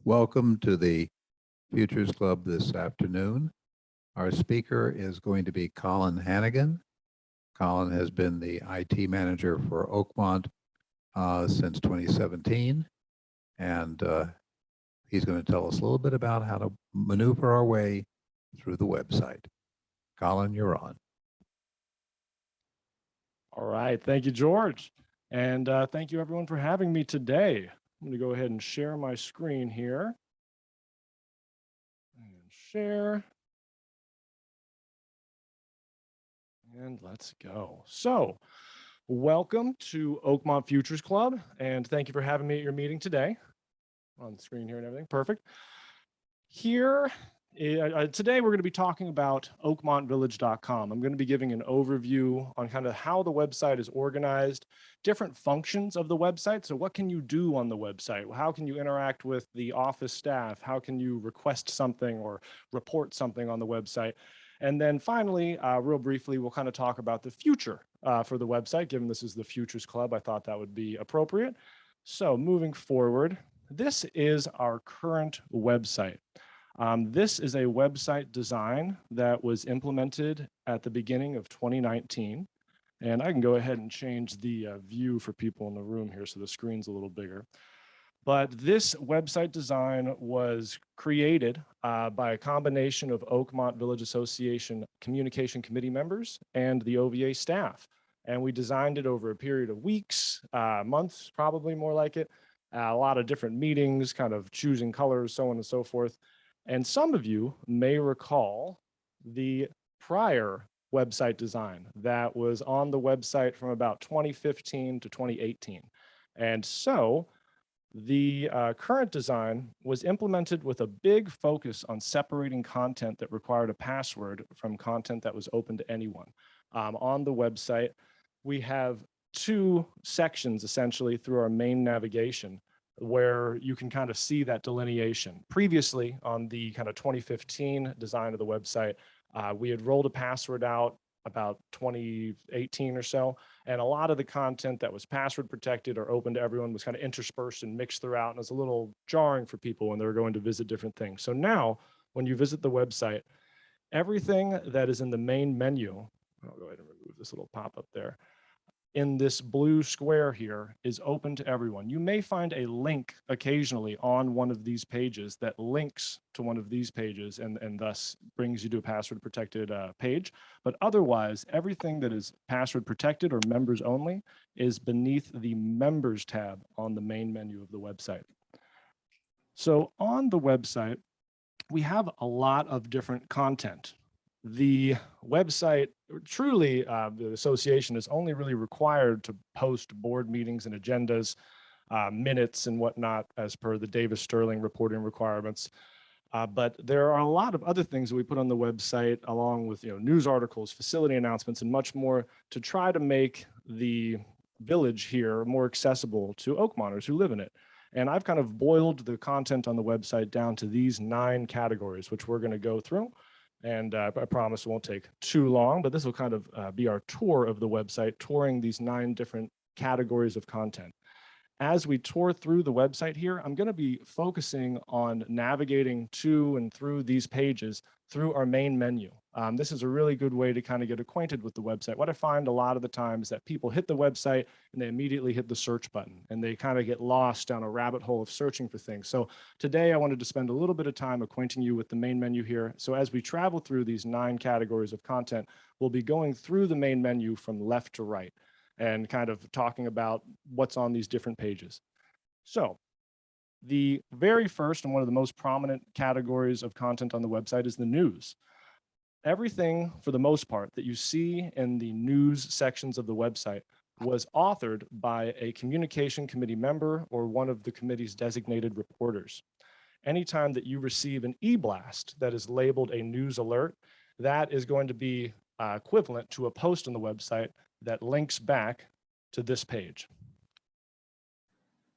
Welcome to the Futures Club this afternoon. Our speaker is going to be Colin Hannigan. Colin has been the IT manager for Oakmont since 2017, and he's going to tell us a little bit about how to maneuver our way through the website. Colin, you're on. All right, thank you, George. And thank you everyone for having me today. I'm gonna go ahead and share my screen here. And share. And let's go. So, welcome to Oakmont Futures Club, and thank you for having me at your meeting today. On the screen here and everything, perfect. Here, today we're going to be talking about oakmontvillage.com. I'm going to be giving an overview on kind of how the website is organized, different functions of the website. So what can you do on the website? How can you interact with the office staff? How can you request something or report something on the website? And then finally, real briefly, we'll kind of talk about the future for the website. Given this is the Futures Club, I thought that would be appropriate. So moving forward, this is our current website. This is a website design that was implemented at the beginning of 2019. And I can go ahead and change the view for people in the room here so the screen's a little bigger. But this website design was created by a combination of Oakmont Village Association Communication Committee members and the OVA staff. And we designed it over a period of weeks, months, probably more like it, a lot of different meetings, kind of choosing colors, so on and so forth. And some of you may recall the prior website design that was on the website from about 2015 to 2018. And so the current design was implemented with a big focus on separating content that required a password from content that was open to anyone. On the website, we have two sections essentially through our main navigation where you can kind of see that delineation. Previously, on the kind of 2015 design of the website, we had rolled a password out about 2018 or so, and a lot of the content that was password protected or open to everyone was kind of interspersed and mixed throughout, and it was a little jarring for people when they were going to visit different things. So now, when you visit the website, everything that is in the main menu, I'll go ahead and remove this little pop-up there, in this blue square here is open to everyone. You may find a link occasionally on one of these pages that links to one of these pages and thus brings you to a password protected page. But otherwise, everything that is password protected or members only is beneath the members tab on the main menu of the website. So on the website, we have a lot of different content. The website, truly, the association is only really required to post board meetings and agendas, minutes and whatnot, as per the Davis Sterling reporting requirements. But there are a lot of other things that we put on the website, along with news articles, facility announcements, and much more, to try to make the village here more accessible to Oakmonters who live in it. And I've kind of boiled the content on the website down to these 9 categories, which we're going to go through. And I promise it won't take too long, but this will kind of be our tour of the website, touring these 9 different categories of content. As we tour through the website here, I'm going to be focusing on navigating to and through these pages through our main menu. This is a really good way to kind of get acquainted with the website. What I find a lot of the time is that people hit the website and they immediately hit the search button and they kind of get lost down a rabbit hole of searching for things. So today I wanted to spend a little bit of time acquainting you with the main menu here. So as we travel through these 9 categories of content, we'll be going through the main menu from left to right and kind of talking about what's on these different pages. So the very first and one of the most prominent categories of content on the website is the news. Everything, for the most part, that you see in the news sections of the website was authored by a communication committee member or one of the committee's designated reporters. Anytime that you receive an e-blast that is labeled a news alert, that is going to be equivalent to a post on the website that links back to this page.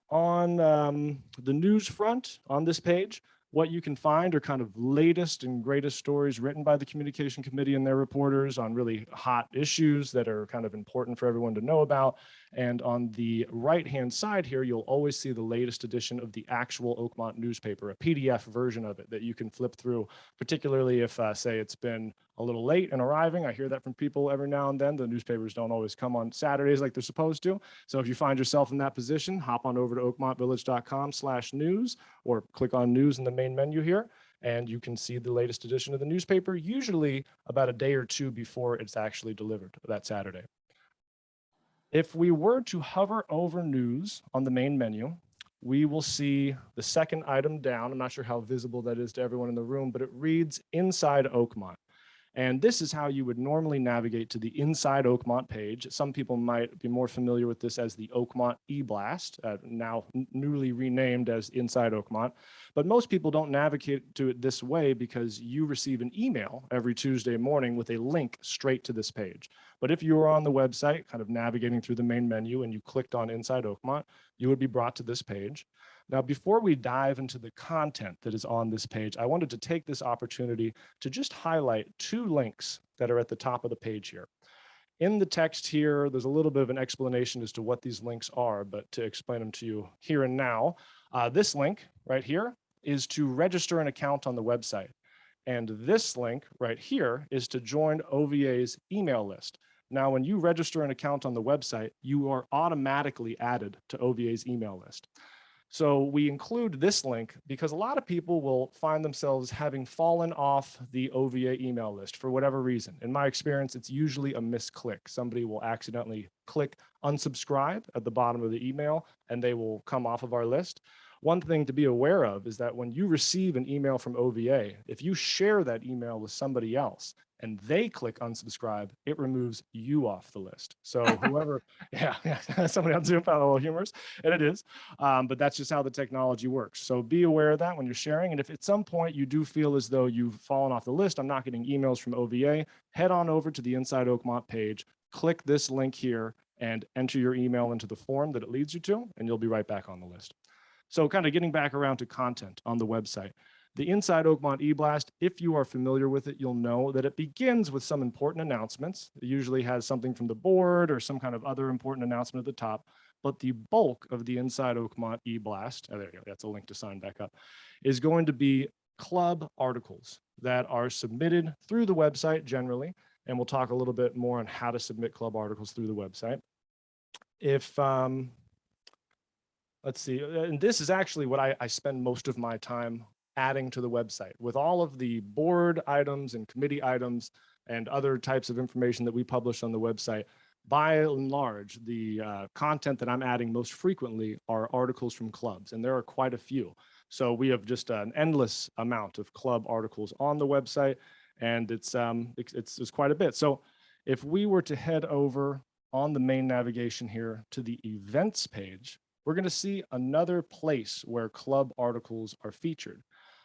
On the news front on this page, What you can find are kind of latest and greatest stories written by the communication committee and their reporters on really hot issues that are kind of important for everyone to know about. And on the right-hand side here, you'll always see the latest edition of the actual Oakmont newspaper, a PDF version of it that you can flip through, particularly if, say, it's been a little late in arriving. I hear that from people every now and then. The newspapers don't always come on Saturdays like they're supposed to. So if you find yourself in that position, hop on over to oakmontvillage.com/news or click on news in the main menu here, and you can see the latest edition of the newspaper, usually about a day or two before it's actually delivered that Saturday. If we were to hover over news on the main menu, we will see the second item down. I'm not sure how visible that is to everyone in the room, but it reads Inside Oakmont. And this is how you would normally navigate to the Inside Oakmont page. Some people might be more familiar with this as the Oakmont eBlast, now newly renamed as Inside Oakmont. But most people don't navigate to it this way because you receive an email every Tuesday morning with a link straight to this page. But if you were on the website, kind of navigating through the main menu, and you clicked on Inside Oakmont, you would be brought to this page. Now, before we dive into the content that is on this page, I wanted to take this opportunity to just highlight 2 links that are at the top of the page here. In the text here, there's a little bit of an explanation as to what these links are, but to explain them to you here and now, this link right here is to register an account on the website. And this link right here is to join OVA's email list. Now, when you register an account on the website, you are automatically added to OVA's email list. So we include this link because a lot of people will find themselves having fallen off the OVA email list for whatever reason. In my experience, it's usually a misclick. Somebody will accidentally click unsubscribe at the bottom of the email and they will come off of our list. One thing to be aware of is that when you receive an email from OVA, if you share that email with somebody else and they click unsubscribe, it removes you off the list. So whoever, yeah, somebody on Zoom found a little humorous, and it is, but that's just how the technology works. So be aware of that when you're sharing. And if at some point you do feel as though you've fallen off the list, I'm not getting emails from OVA, head on over to the Inside Oakmont page, click this link here, and enter your email into the form that it leads you to, and you'll be right back on the list. So kind of getting back around to content on the website. The Inside Oakmont eBlast, if you are familiar with it, you'll know that it begins with some important announcements. It usually has something from the board or some kind of other important announcement at the top. But the bulk of the Inside Oakmont eBlast, there you go, that's a link to sign back up, is going to be club articles that are submitted through the website generally. And we'll talk a little bit more on how to submit club articles through the website. If, let's see, and this is actually what I spend most of my time adding to the website with all of the board items and committee items and other types of information that we publish on the website. By and large, the content that I'm adding most frequently are articles from clubs, and there are quite a few. So we have just an endless amount of club articles on the website, and it's quite a bit. So if we were to head over on the main navigation here to the events page, we're going to see another place where club articles are featured.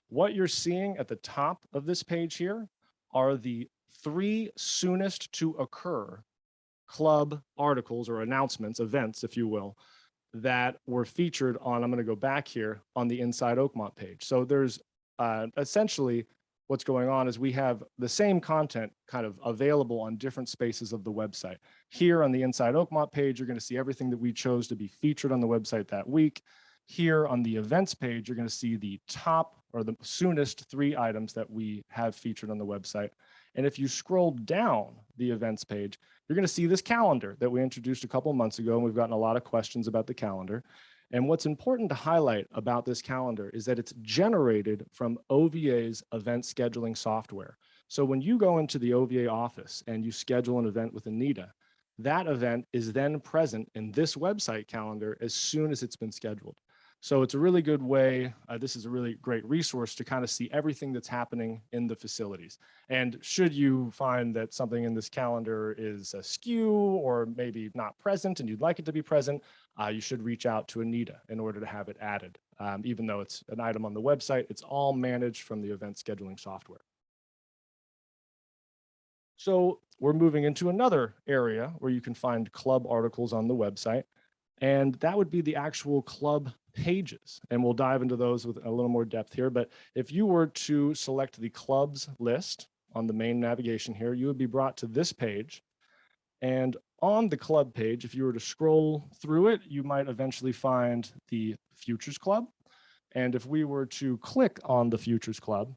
What you're seeing at the top of this page here are the 3 soonest to occur club articles or announcements, events, if you will, that were featured on, I'm going to go back here, on the Inside Oakmont page. So there's essentially what's going on is we have the same content kind of available on different spaces of the website. Here on the Inside Oakmont page, you're going to see everything that we chose to be featured on the website that week. Here on the events page, you're going to see the top or the soonest 3 items that we have featured on the website. And if you scroll down the events page, you're going to see this calendar that we introduced a couple months ago, and we've gotten a lot of questions about the calendar. And what's important to highlight about this calendar is that it's generated from OVA's event scheduling software. So when you go into the OVA office and you schedule an event with Anita, that event is then present in this website calendar as soon as it's been scheduled. So it's a really good way. This is a really great resource to kind of see everything that's happening in the facilities. And should you find that something in this calendar is askew or maybe not present and you'd like it to be present, you should reach out to Anita in order to have it added. Even though it's an item on the website, it's all managed from the event scheduling software. So we're moving into another area where you can find club articles on the website. And that would be the actual club pages. And we'll dive into those with a little more depth here. But if you were to select the clubs list on the main navigation here, you would be brought to this page. And on the club page, if you were to scroll through it, you might eventually find the Futures Club. And if we were to click on the Futures Club,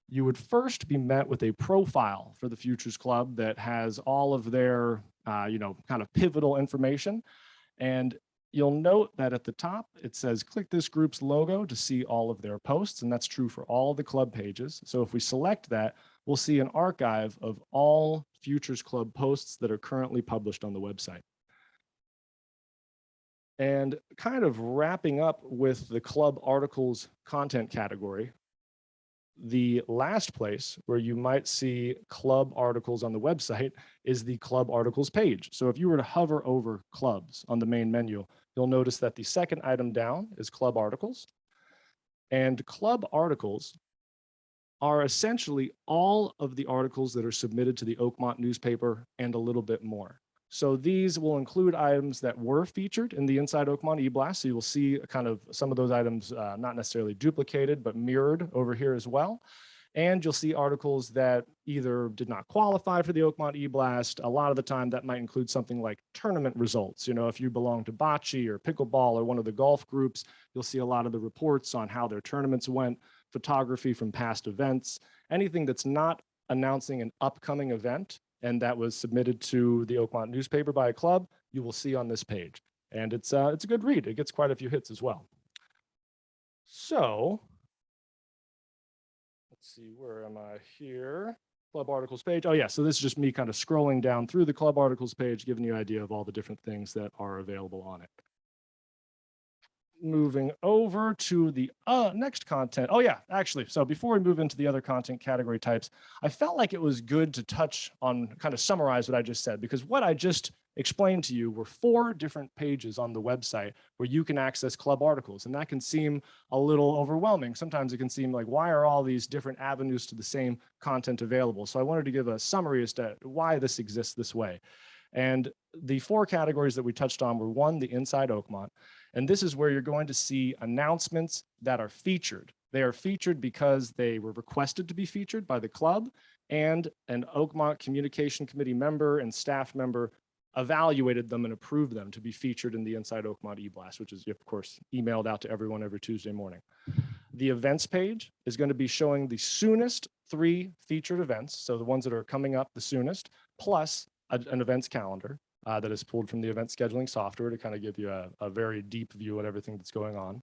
you would first be met with a profile for the Futures Club that has all of their, kind of pivotal information. And you'll note that at the top, it says, click this group's logo to see all of their posts. And that's true for all the club pages. So if we select that, we'll see an archive of all Futures Club posts that are currently published on the website. And kind of wrapping up with the club articles content category, the last place where you might see club articles on the website is the club articles page. So if you were to hover over clubs on the main menu, you'll notice that the second item down is club articles. And club articles are essentially all of the articles that are submitted to the Oakmont newspaper and a little bit more. So these will include items that were featured in the Inside Oakmont e-blast. So you will see kind of some of those items not necessarily duplicated, but mirrored over here as well. And you'll see articles that either did not qualify for the Oakmont e-blast. A lot of the time that might include something like tournament results. You know, if you belong to bocce or pickleball or one of the golf groups, you'll see a lot of the reports on how their tournaments went, photography from past events, anything that's not announcing an upcoming event and that was submitted to the Oakmont newspaper by a club, you will see on this page. And it's a good read. It gets quite a few hits as well. So let's see, where am I here? Club articles page. Oh yeah, so this is just me kind of scrolling down through the club articles page, giving you an idea of all the different things that are available on it. Moving over to the next content. Oh yeah, actually, so before we move into the other content category types, I felt like it was good to touch on, kind of summarize what I just said, because what I just explained to you were 4 different pages on the website where you can access club articles. And that can seem a little overwhelming. Sometimes it can seem like, why are all these different avenues to the same content available? So I wanted to give a summary as to why this exists this way. And the 4 categories that we touched on were 1, the Inside Oakmont. And this is where you're going to see announcements that are featured. They are featured because they were requested to be featured by the club, and an Oakmont Communication Committee member and staff member evaluated them and approved them to be featured in the Inside Oakmont e-blast, which is, of course, emailed out to everyone every Tuesday morning. The events page is going to be showing the soonest 3 featured events, so the ones that are coming up the soonest, plus an events calendar that is pulled from the event scheduling software to kind of give you a very deep view of everything that's going on.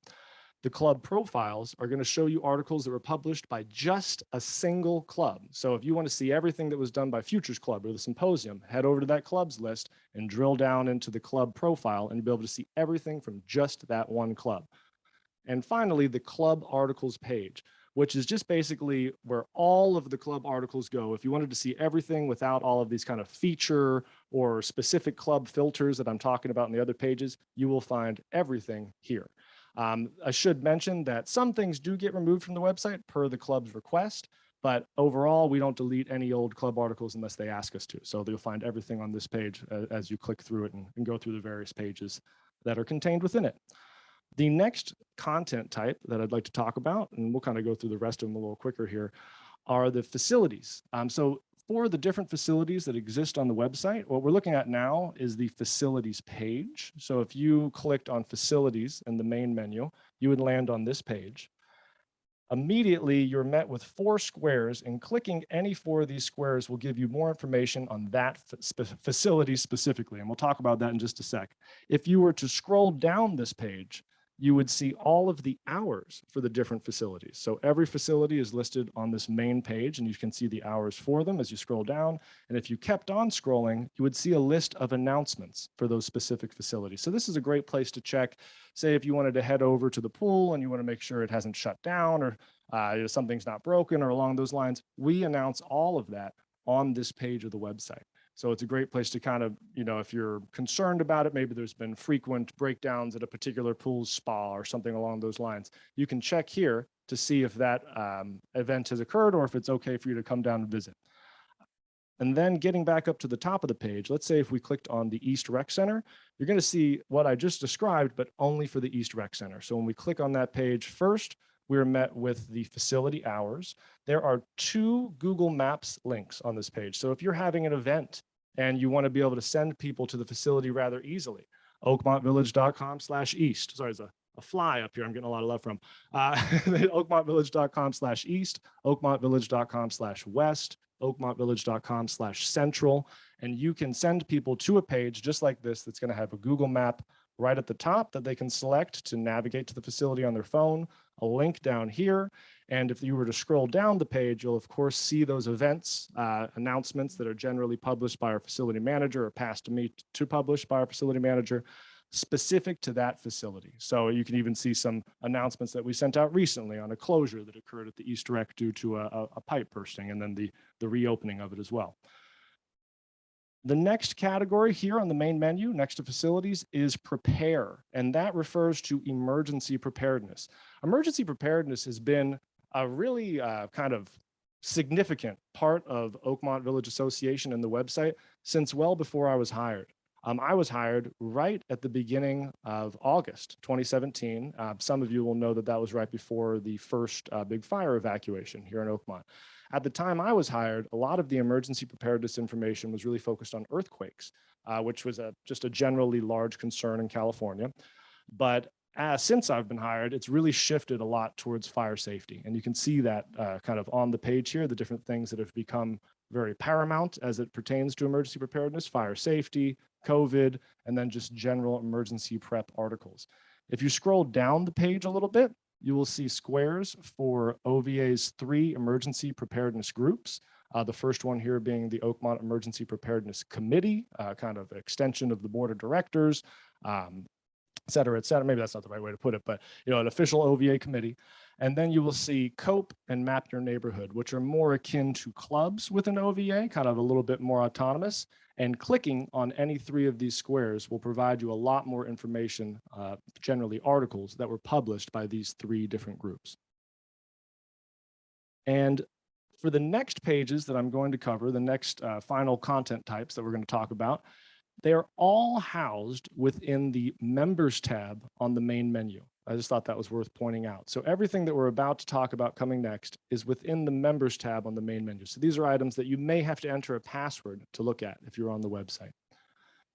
The club profiles are going to show you articles that were published by just a single club. So if you want to see everything that was done by Futures Club or the Symposium, head over to that clubs list and drill down into the club profile, and you'll be able to see everything from just that one club. And finally, the club articles page, which is just basically where all of the club articles go. If you wanted to see everything without all of these kind of feature or specific club filters that I'm talking about in the other pages, you will find everything here. I should mention that some things do get removed from the website per the club's request, but overall, we don't delete any old club articles unless they ask us to. So you'll find everything on this page as you click through it and go through the various pages that are contained within it. The next content type that I'd like to talk about, and we'll kind of go through the rest of them a little quicker here, are the facilities. So for the different facilities that exist on the website, what we're looking at now is the facilities page. So if you clicked on facilities in the main menu, you would land on this page. Immediately, you're met with 4 squares, and clicking any 4 of these squares will give you more information on that facility specifically, and we'll talk about that in just a sec. If you were to scroll down this page, you would see all of the hours for the different facilities. So every facility is listed on this main page, and you can see the hours for them as you scroll down. And if you kept on scrolling, you would see a list of announcements for those specific facilities. So this is a great place to check. Say if you wanted to head over to the pool and you want to make sure it hasn't shut down, or something's not broken, or along those lines, we announce all of that on this page of the website. So it's a great place to kind of, if you're concerned about it, maybe there's been frequent breakdowns at a particular pool spa or something along those lines. You can check here to see if that event has occurred or if it's okay for you to come down and visit. And then getting back up to the top of the page, let's say if we clicked on the East Rec Center, you're going to see what I just described, but only for the East Rec Center. So when we click on that page first, we're met with the facility hours. There are 2 Google Maps links on this page. So if you're having an event and you want to be able to send people to the facility rather easily, oakmontvillage.com/east. Sorry, there's a fly up here I'm getting a lot of love from. Oakmontvillage.com/east, oakmontvillage.com/west, oakmontvillage.com/central. And you can send people to a page just like this that's going to have a Google map right at the top that they can select to navigate to the facility on their phone, a link down here. And if you were to scroll down the page, you'll of course see those events, announcements that are generally published by our facility manager or passed to me to publish by our facility manager specific to that facility. So you can even see some announcements that we sent out recently on a closure that occurred at the East Rec due to a pipe bursting, and then the reopening of it as well. The next category here on the main menu next to facilities is prepare, and that refers to emergency preparedness. Emergency preparedness has been a really kind of significant part of Oakmont Village Association and the website since well before I was hired. I was hired right at the beginning of August 2017. Some of you will know that that was right before the first big fire evacuation here in Oakmont. At the time I was hired, a lot of the emergency preparedness information was really focused on earthquakes, which was just a generally large concern in California. But since I've been hired, it's really shifted a lot towards fire safety. And you can see that kind of on the page here, the different things that have become very paramount as it pertains to emergency preparedness: fire safety, COVID, and then just general emergency prep articles. If you scroll down the page a little bit, you will see squares for OVA's 3 emergency preparedness groups. The first one here being the Oakmont Emergency Preparedness Committee, kind of extension of the board of directors, et cetera, et cetera. Maybe that's not the right way to put it, but an official OVA committee. And then you will see COPE and Map Your Neighborhood, which are more akin to clubs with an OVA, kind of a little bit more autonomous. And clicking on any 3 of these squares will provide you a lot more information, generally articles that were published by these 3 different groups. And for the next pages that I'm going to cover, the next final content types that we're going to talk about, they're all housed within the Members tab on the main menu. I just thought that was worth pointing out. So everything that we're about to talk about coming next is within the Members tab on the main menu. So these are items that you may have to enter a password to look at if you're on the website.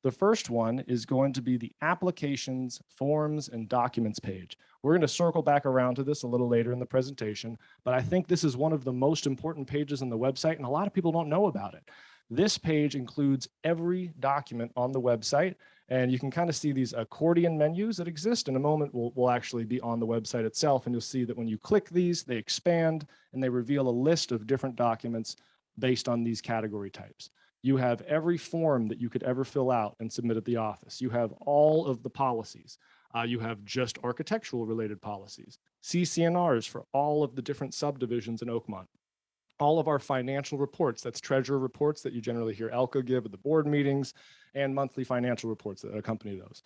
The first one is going to be the Applications, Forms, and Documents page. We're going to circle back around to this a little later in the presentation, but I think this is one of the most important pages on the website, and a lot of people don't know about it. This page includes every document on the website, and you can kind of see these accordion menus that exist. In a moment, we'll actually be on the website itself, and you'll see that when you click these, they expand and they reveal a list of different documents based on these category types. You have every form that you could ever fill out and submit at the office. You have all of the policies. You have just architectural related policies, CCNRs for all of the different subdivisions in Oakmont. All of our financial reports, that's treasurer reports that you generally hear Elka give at the board meetings, and monthly financial reports that accompany those.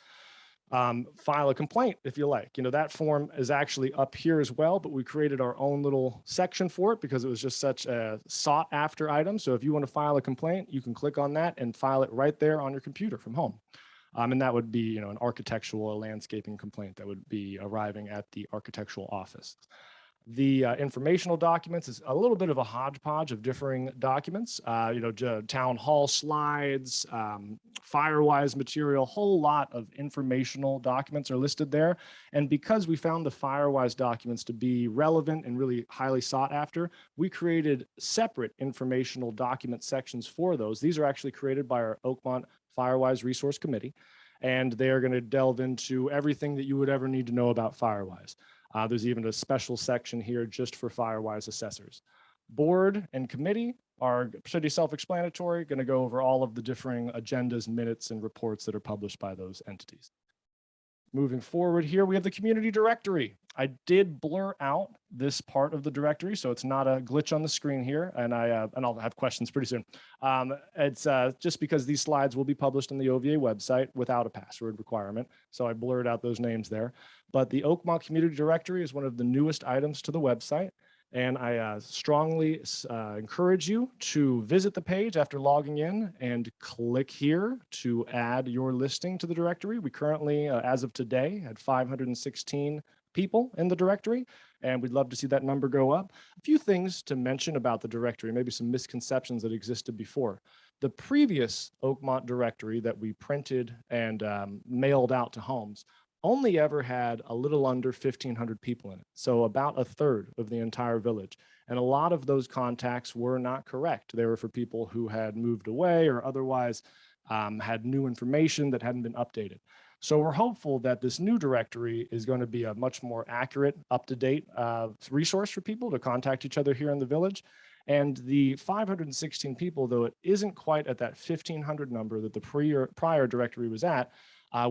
File a complaint if you like. That form is actually up here as well, but we created our own little section for it because it was just such a sought after item. So if you want to file a complaint, you can click on that and file it right there on your computer from home. And that would be, an architectural or landscaping complaint that would be arriving at the architectural office. The informational documents is a little bit of a hodgepodge of differing documents, town hall slides, Firewise material, whole lot of informational documents are listed there. And because we found the Firewise documents to be relevant and really highly sought after, we created separate informational document sections for those. These are actually created by our Oakmont Firewise Resource Committee, and they are going to delve into everything that you would ever need to know about Firewise. There's even a special section here just for Firewise assessors. Board and committee are pretty self-explanatory, going to go over all of the differing agendas, minutes, and reports that are published by those entities. Moving forward here, we have the community directory. I did blur out this part of the directory, so it's not a glitch on the screen here, and I'll have questions pretty soon. It's just because these slides will be published on the OVA website without a password requirement, so I blurred out those names there. But the Oakmont Community Directory is one of the newest items to the website. And I strongly encourage you to visit the page after logging in and click here to add your listing to the directory. We currently, as of today, had 516 people in the directory, and we'd love to see that number go up. A few things to mention about the directory, maybe some misconceptions that existed before. The previous Oakmont directory that we printed and mailed out to homes only ever had a little under 1,500 people in it. So about a third of the entire village. And a lot of those contacts were not correct. They were for people who had moved away or otherwise had new information that hadn't been updated. So we're hopeful that this new directory is going to be a much more accurate, up-to-date resource for people to contact each other here in the village. And the 516 people, though it isn't quite at that 1,500 number that the prior directory was at,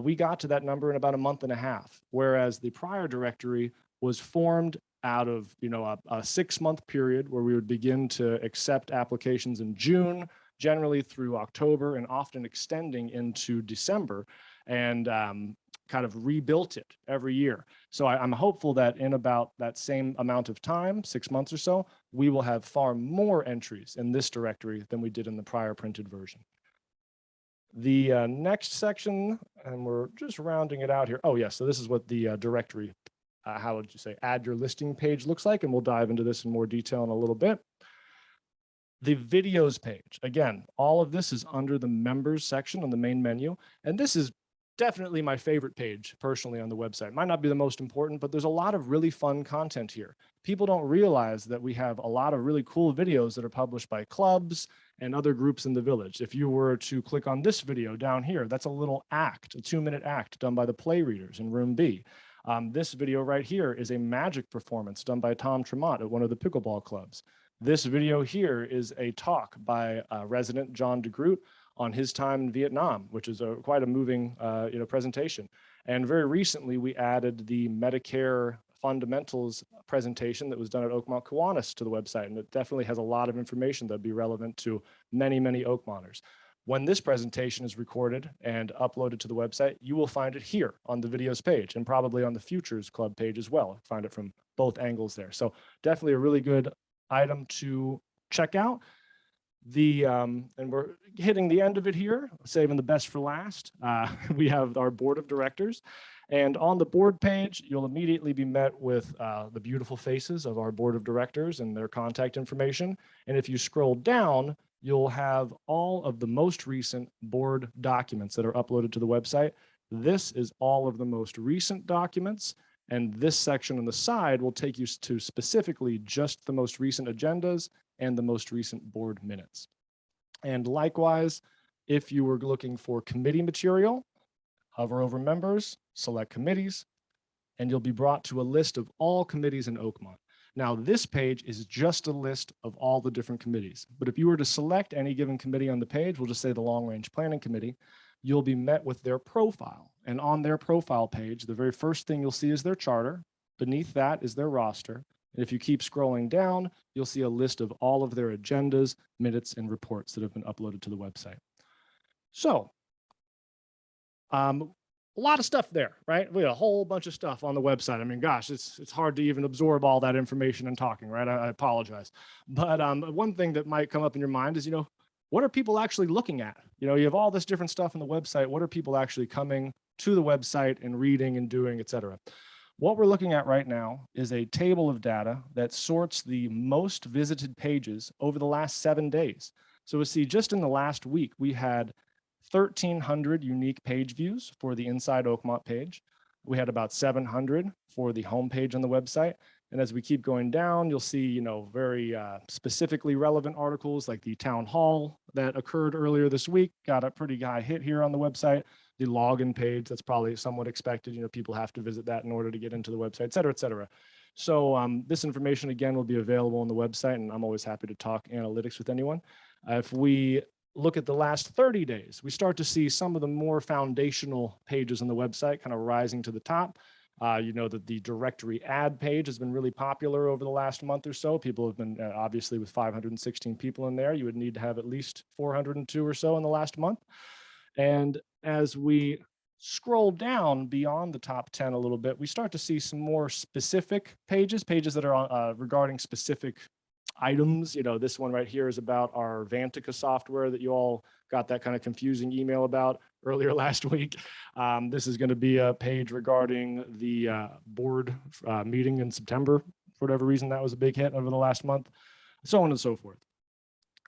we got to that number in about a month and a half, whereas the prior directory was formed out of a 6-month period where we would begin to accept applications in June, generally through October, and often extending into December, and kind of rebuilt it every year. So I'm hopeful that in about that same amount of time, 6 months or so, we will have far more entries in this directory than we did in the prior printed version. The next section, and we're just rounding it out here. Oh, yes. So this is what the directory, how would you say, add your listing page looks like. And we'll dive into this in more detail in a little bit. The videos page, again, all of this is under the members section on the main menu. And this is definitely my favorite page personally on the website. Might not be the most important, but there's a lot of really fun content here. People don't realize that we have a lot of really cool videos that are published by clubs and other groups in the village. If you were to click on this video down here, that's a little act, a 2-minute act done by the play readers in room B. This video right here is a magic performance done by Tom Tremont at one of the pickleball clubs. This video here is a talk by resident John DeGroot on his time in Vietnam, which is quite a moving presentation. And very recently, we added the Medicare fundamentals presentation that was done at Oakmont Kiwanis to the website, and it definitely has a lot of information that'd be relevant to many, many Oakmonters. When this presentation is recorded and uploaded to the website, you will find it here on the videos page and probably on the Futures Club page as well. Find it from both angles there. So definitely a really good item to check out. And we're hitting the end of it here, saving the best for last. We have our board of directors, and on the board page, you'll immediately be met with the beautiful faces of our board of directors and their contact information. And if you scroll down, you'll have all of the most recent board documents that are uploaded to the website. This is all of the most recent documents. And this section on the side will take you to specifically just the most recent agendas and the most recent board minutes. And likewise, if you were looking for committee material, hover over members, select committees, and you'll be brought to a list of all committees in Oakmont. Now, this page is just a list of all the different committees. But if you were to select any given committee on the page, we'll just say the Long Range Planning Committee, you'll be met with their profile. And on their profile page, the very first thing you'll see is their charter. Beneath that is their roster. And if you keep scrolling down, you'll see a list of all of their agendas, minutes, and reports that have been uploaded to the website. So, a lot of stuff there, right? We had a whole bunch of stuff on the website. I mean, gosh, it's hard to even absorb all that information and talking, right? I apologize. But one thing that might come up in your mind is, what are people actually looking at? You have all this different stuff on the website. What are people actually coming to the website and reading and doing, et cetera? What we're looking at right now is a table of data that sorts the most visited pages over the last 7 days. So we see just in the last week, we had 1,300 unique page views for the Inside Oakmont page. We had about 700 for the home page on the website. And as we keep going down, you'll see, very specifically relevant articles like the town hall that occurred earlier this week, got a pretty high hit here on the website. The login page, that's probably somewhat expected. People have to visit that in order to get into the website, et cetera, et cetera. So this information, again, will be available on the website, and I'm always happy to talk analytics with anyone. If we look at the last 30 days, we start to see some of the more foundational pages on the website kind of rising to the top. That the directory ad page has been really popular over the last month or so. People have been, obviously with 516 people in there, you would need to have at least 402 or so in the last month. And as we scroll down beyond the top 10 a little bit, we start to see some more specific pages that are regarding specific items. This one right here is about our Vantica software that you all got that kind of confusing email about earlier last week. This is going to be a page regarding the board meeting in September. For whatever reason, that was a big hit over the last month, so on and so forth.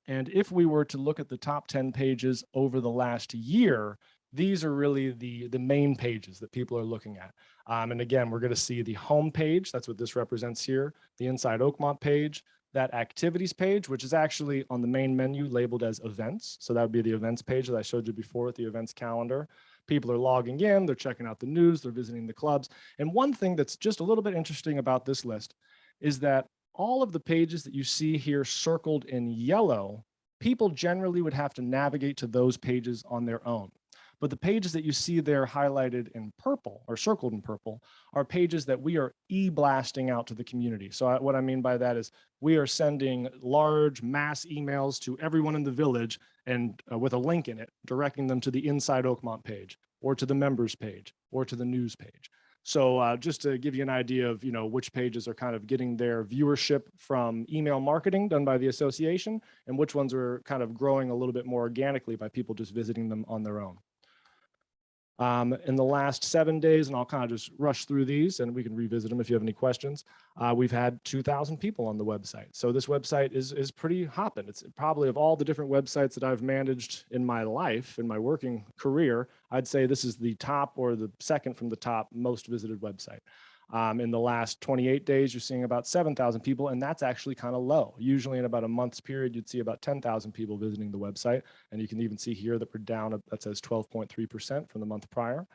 And if we were to look at the top 10 pages over the last year, these are really the main pages that people are looking at. And again, we're going to see the home page. That's what this represents here. The Inside Oakmont page, that activities page, which is actually on the main menu labeled as events. So that would be the events page that I showed you before with the events calendar. People are logging in, they're checking out the news, they're visiting the clubs. And one thing that's just a little bit interesting about this list is that all of the pages that you see here circled in yellow, people generally would have to navigate to those pages on their own. But the pages that you see there highlighted in purple or circled in purple are pages that we are e-blasting out to the community. So what I mean by that is we are sending large mass emails to everyone in the village and with a link in it, directing them to the Inside Oakmont page or to the members page or to the news page. So just to give you an idea of, which pages are kind of getting their viewership from email marketing done by the association and which ones are kind of growing a little bit more organically by people just visiting them on their own. In the last 7 days, and I'll kind of just rush through these and we can revisit them if you have any questions. We've had 2,000 people on the website. So this website is pretty hopping. It's probably of all the different websites that I've managed in my life, in my working career, I'd say this is the top or the second from the top most visited website. In the last 28 days, you're seeing about 7,000 people, and that's actually kind of low. Usually in about a month's period, you'd see about 10,000 people visiting the website. And you can even see here that we're down, that says 12.3% from the month prior.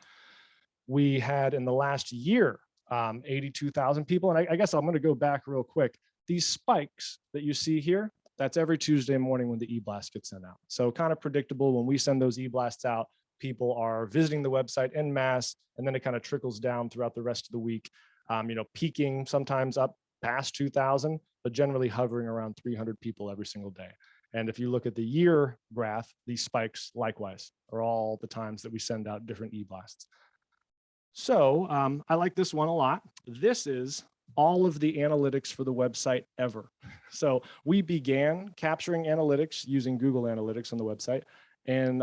We had in the last year, 82,000 people. And I guess I'm going to go back real quick. These spikes that you see here, that's every Tuesday morning when the e-blast gets sent out. So kind of predictable when we send those e-blasts out, people are visiting the website en masse, and then it kind of trickles down throughout the rest of the week, peaking sometimes up past 2,000, but generally hovering around 300 people every single day. And if you look at the year graph, these spikes likewise are all the times that we send out different e-blasts. So I like this one a lot. This is all of the analytics for the website ever. So we began capturing analytics using Google Analytics on the website in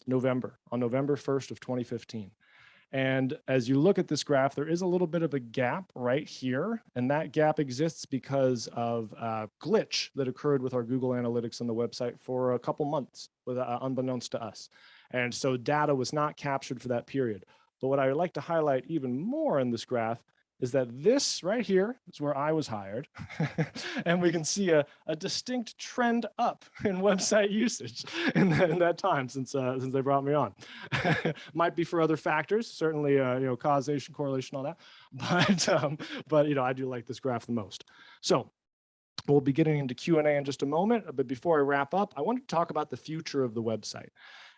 November 1st of 2015. And as you look at this graph, there is a little bit of a gap right here. And that gap exists because of a glitch that occurred with our Google Analytics on the website for a couple months, unbeknownst to us. And so data was not captured for that period. But what I would like to highlight even more in this graph is that this right here is where I was hired. And we can see a distinct trend up in website usage in that time since they brought me on. Might be for other factors, certainly causation, correlation, all that. But I do like this graph the most. So we'll be getting into Q&A in just a moment. But before I wrap up, I want to talk about the future of the website.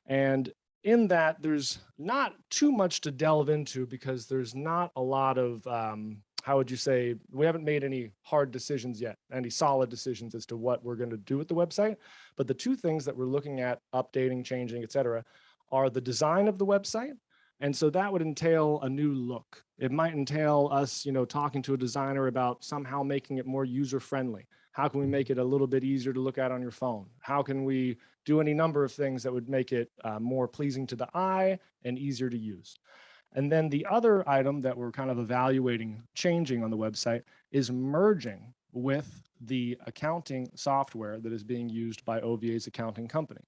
And in that, there's not too much to delve into because there's not a lot of, how would you say, we haven't made any hard decisions yet, any solid decisions as to what we're going to do with the website. But the two things that we're looking at updating, changing, et cetera, are the design of the website. And so that would entail a new look. It might entail us, talking to a designer about somehow making it more user-friendly. How can we make it a little bit easier to look at on your phone? How can we do any number of things that would make it more pleasing to the eye and easier to use? And then the other item that we're kind of evaluating changing on the website is merging with the accounting software that is being used by OVA's accounting company.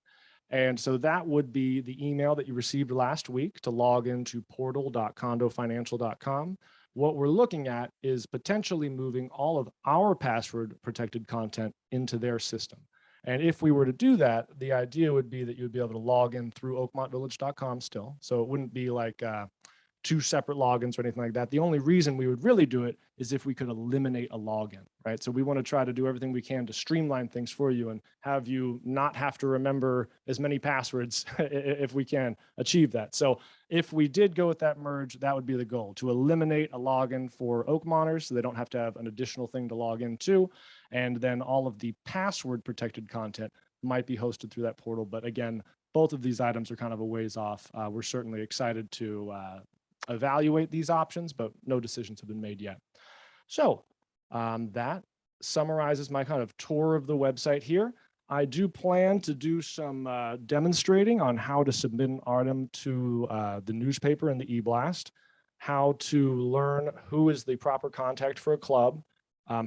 And so that would be the email that you received last week to log into portal.condofinancial.com. What we're looking at is potentially moving all of our password protected content into their system. And if we were to do that, the idea would be that you would be able to log in through oakmontvillage.com still. So it wouldn't be like two separate logins or anything like that. The only reason we would really do it is if we could eliminate a login, right? So we want to try to do everything we can to streamline things for you and have you not have to remember as many passwords if we can achieve that. So if we did go with that merge, that would be the goal, to eliminate a login for Oakmonters so they don't have to have an additional thing to log into. And then all of the password protected content might be hosted through that portal. But again, both of these items are kind of a ways off. We're certainly excited to evaluate these options, but no decisions have been made yet. So that summarizes my kind of tour of the website here. I do plan to do some demonstrating on how to submit an item to the newspaper and the e-blast, how to learn who is the proper contact for a club,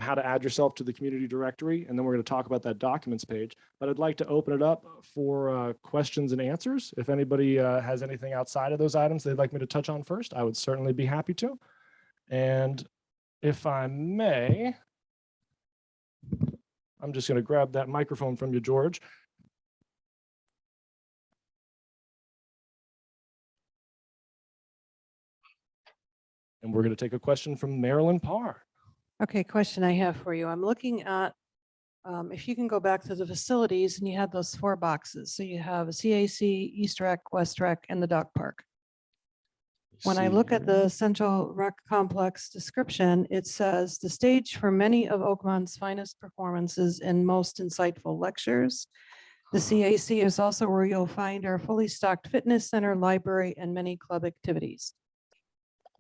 how to add yourself to the community directory, and then we're going to talk about that documents page. But I'd like to open it up for questions and answers. If anybody has anything outside of those items they'd like me to touch on first, I would certainly be happy to. And if I may, I'm just going to grab that microphone from you, George. And we're going to take a question from Marilyn Parr. Okay, question I have for you. I'm looking at, if you can go back to the facilities and you had those 4 boxes. So you have a CAC, East Rec, West Rec, and the dog park. When I look at the Central Rec Complex description, it says the stage for many of Oakmont's finest performances and most insightful lectures. The CAC is also where you'll find our fully stocked fitness center, library, and many club activities.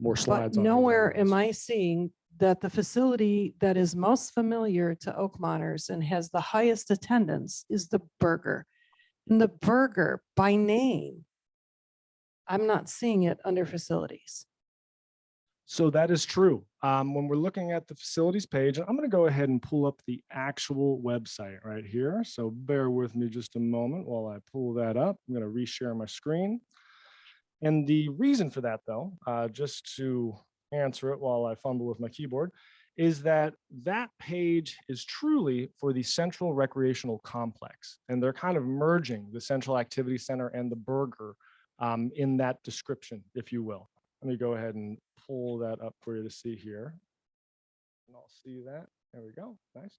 More slides. But nowhere am I seeing that the facility that is most familiar to Oakmonters and has the highest attendance is the burger. And the burger by name, I'm not seeing it under facilities. So that is true. When we're looking at the facilities page, I'm going to go ahead and pull up the actual website right here. So bear with me just a moment while I pull that up. I'm going to reshare my screen. And the reason for that, though, just to answer it while I fumble with my keyboard, is that that page is truly for the Central Recreational Complex. And they're kind of merging the Central Activity Center and the burger in that description, if you will. Let me go ahead and pull that up for you to see here. And I'll see that. There we go. Nice.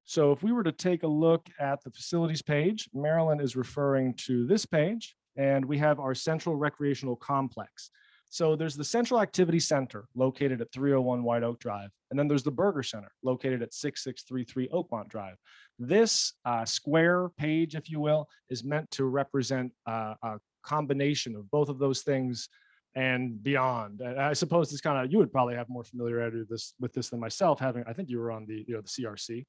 So if we were to take a look at the facilities page, Marilyn is referring to this page, and we have our Central Recreational Complex. So there's the Central Activity Center located at 301 White Oak Drive. And then there's the Burger Center located at 6633 Oakmont Drive. This square page, if you will, is meant to represent a combination of both of those things and beyond. And I suppose this kind of, you would probably have more familiarity with this than myself, having, I think you were on the CRC.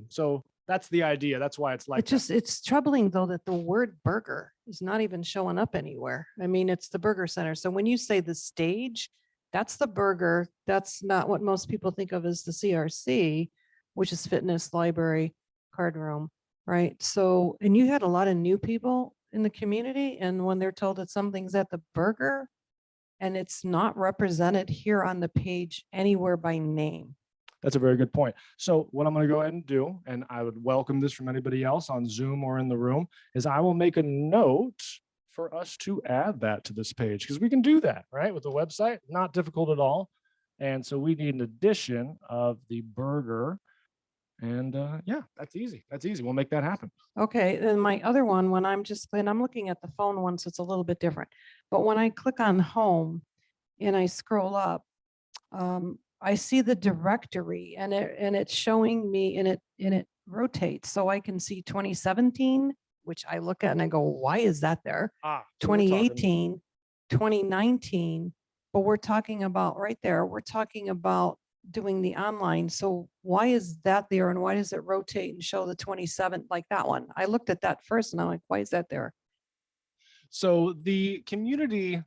So that's the idea. That's why it's like It's troubling though that the word burger is not even showing up anywhere. I mean, it's the Burger Center. So when you say the stage, that's the burger. That's not what most people think of as the CRC, which is fitness, library, card room, right? So, and you had a lot of new people in the community, and when they're told that something's at the burger and it's not represented here on the page anywhere by name. That's a very good point. So what I'm going to go ahead and do, and I would welcome this from anybody else on Zoom or in the room, is I will make a note for us to add that to this page, because we can do that, right? With the website, not difficult at all. And so we need an addition of the burger. And yeah, that's easy. That's easy. We'll make that happen. Okay, then my other one, when I'm looking at the phone one, so it's a little bit different. But when I click on home and I scroll up, I see the directory and it's showing me and it rotates. So I can see 2017, which I look at and I go, why is that there? So we're talking- 2018, 2019, but we're talking about right there, we're talking about doing the online. So why is that there and why does it rotate and show the 27, like that one? I looked at that first and I'm like, why is that there? So the community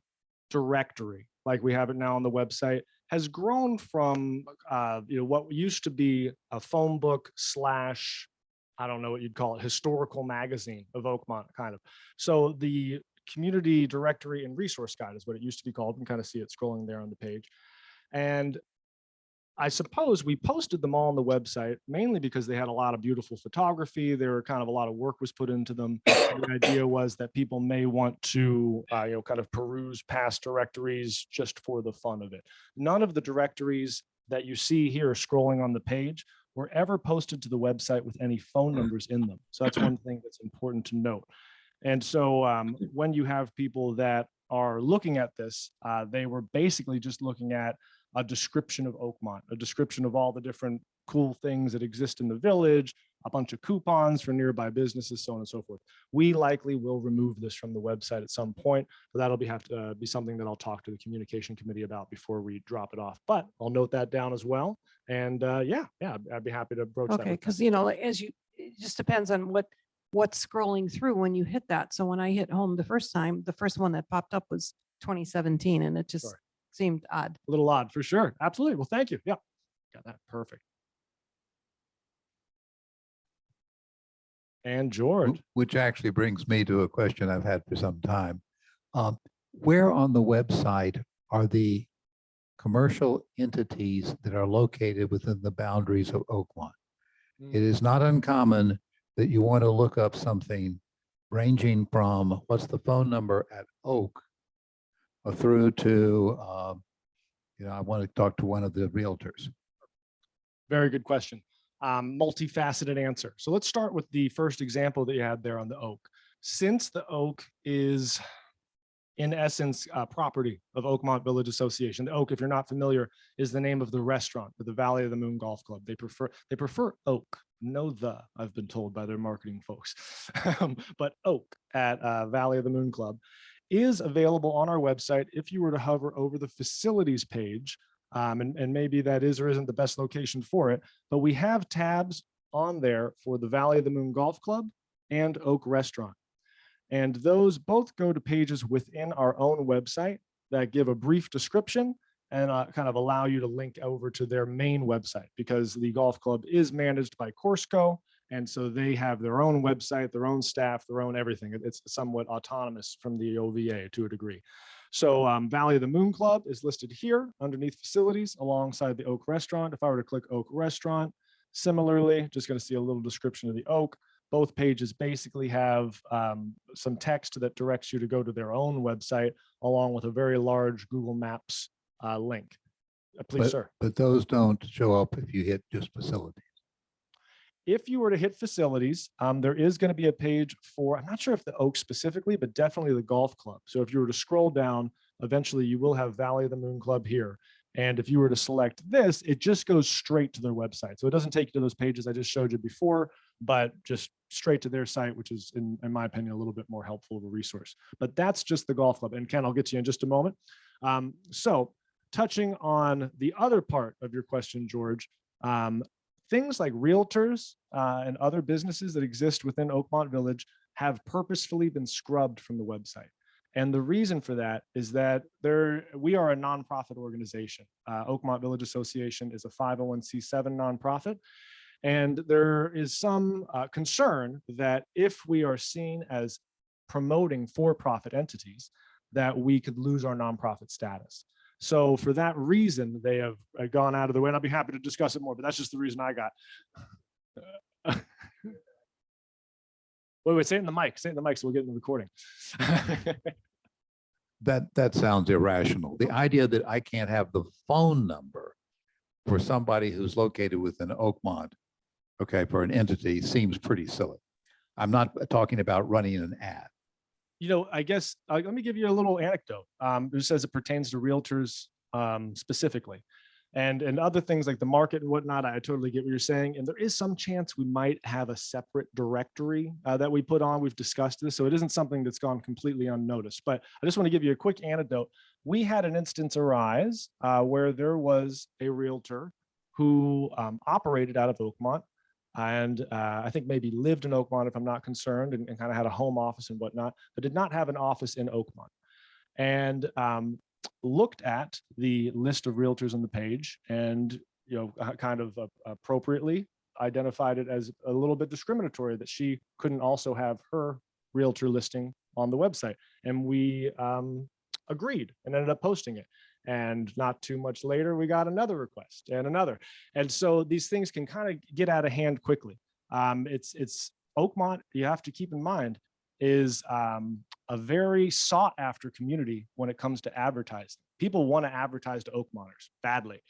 directory, like we have it now on the website, has grown from what used to be a phone book / I don't know what you'd call it, historical magazine of Oakmont, kind of. So the community directory and resource guide is what it used to be called. You can kind of see it scrolling there on the page. And I suppose we posted them all on the website mainly because they had a lot of beautiful photography. There were kind of a lot of work was put into them. The idea was that people may want to, kind of peruse past directories just for the fun of it. None of the directories that you see here scrolling on the page were ever posted to the website with any phone numbers in them. So that's one thing that's important to note. And so when you have people that are looking at this, they were basically just looking at a description of Oakmont, a description of all the different cool things that exist in the village, a bunch of coupons for nearby businesses, so on and so forth. We likely will remove this from the website at some point, but that'll have to be something that I'll talk to the communication committee about before we drop it off. But I'll note that down as well. And yeah, I'd be happy to broach that. Okay, with them. because like, it just depends on what's scrolling through when you hit that. So when I hit home the first time, the first one that popped up was 2017, and it just Sure. seemed odd. A little odd for sure. Absolutely. Well, thank you. Yeah, got that. Perfect. And George. Which actually brings me to a question I've had for some time. Where on the website are the commercial entities that are located within the boundaries of Oakmont? It is not uncommon that you want to look up something ranging from what's the phone number at Oak through to, I want to talk to one of the realtors. Very good question. Multifaceted answer. So let's start with the first example that you had there on the Oak. Since the Oak is in essence property of Oakmont Village Association. The Oak, if you're not familiar, is the name of the restaurant for the Valley of the Moon Golf Club. They prefer Oak, no I've been told by their marketing folks. But Oak at Valley of the Moon Club is available on our website if you were to hover over the facilities page. And maybe that is or isn't the best location for it, but we have tabs on there for the Valley of the Moon Golf Club and Oak Restaurant. And those both go to pages within our own website that give a brief description and kind of allow you to link over to their main website, because the golf club is managed by Courseco. And so they have their own website, their own staff, their own everything. It's somewhat autonomous from the OVA to a degree. So Valley of the Moon Club is listed here underneath facilities alongside the Oak Restaurant. If I were to click Oak Restaurant, similarly, just going to see a little description of the Oak. Both pages basically have some text that directs you to go to their own website, along with a very large Google Maps link. Please, sir. But those don't show up if you hit just facilities. If you were to hit facilities, there is going to be a page for, I'm not sure if the Oak specifically, but definitely the golf club. So if you were to scroll down, eventually you will have Valley of the Moon Club here. And if you were to select this, it just goes straight to their website. So it doesn't take you to those pages I just showed you before, but just straight to their site, which is, in my opinion, a little bit more helpful of a resource. But that's just the golf club. And Ken, I'll get to you in just a moment. So touching on the other part of your question, George, things like realtors and other businesses that exist within Oakmont Village have purposefully been scrubbed from the website. And the reason for that is that we are a nonprofit organization. Oakmont Village Association is a 501c7 nonprofit. And there is some concern that if we are seen as promoting for-profit entities, that we could lose our nonprofit status. So for that reason, they have gone out of the way, and I'll be happy to discuss it more, but that's just the reason I got. Wait, say it in the mic, so we'll get in the recording. That sounds irrational. The idea that I can't have the phone number for somebody who's located within Oakmont, okay, for an entity seems pretty silly. I'm not talking about running an ad. I guess, let me give you a little anecdote. Just as it pertains to realtors specifically. And other things like the market and whatnot, I totally get what you're saying. And there is some chance we might have a separate directory that we put on. We've discussed this, so it isn't something that's gone completely unnoticed. But I just want to give you a quick anecdote. We had an instance arise where there was a realtor who operated out of Oakmont, and I think maybe lived in Oakmont, if I'm not concerned, and kind of had a home office and whatnot, but did not have an office in Oakmont. And looked at the list of realtors on the page and, kind of appropriately identified it as a little bit discriminatory that she couldn't also have her realtor listing on the website. And we agreed and ended up posting it. And not too much later, we got another request and another. And so these things can kind of get out of hand quickly. It's Oakmont, you have to keep in mind, is a very sought after community when it comes to advertising. People want to advertise to Oakmonters badly.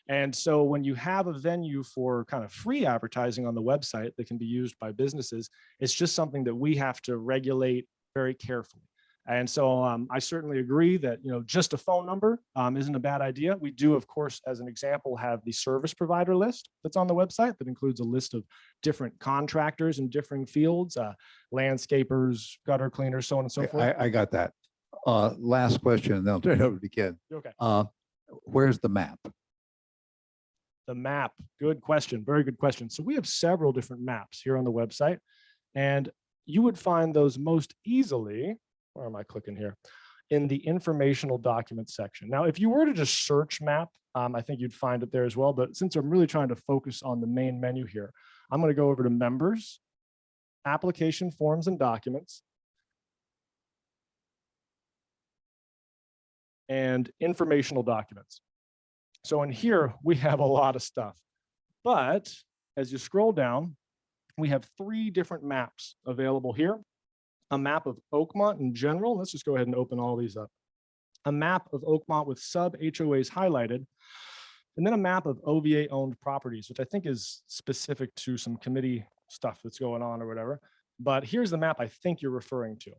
And so when you have a venue for kind of free advertising on the website that can be used by businesses, it's just something that we have to regulate very carefully. And so I certainly agree that, just a phone number isn't a bad idea. We do, of course, as an example, have the service provider list that's on the website that includes a list of different contractors in different fields, landscapers, gutter cleaners, so on and so forth. I got that. Last question, and then I'll turn it over to Ken. Okay. Where's the map? The map, good question, very good question. So we have several different maps here on the website, and you would find those most easily, where am I clicking here? In the informational documents section. Now, if you were to just search map, I think you'd find it there as well. But since I'm really trying to focus on the main menu here, I'm going to go over to members, application forms and documents, and informational documents. So in here, we have a lot of stuff. But as you scroll down, we have 3 different maps available here. A map of Oakmont in general. Let's just go ahead and open all these up. A map of Oakmont with sub HOAs highlighted, and then a map of OVA owned properties, which I think is specific to some committee stuff that's going on or whatever. But here's the map I think you're referring to.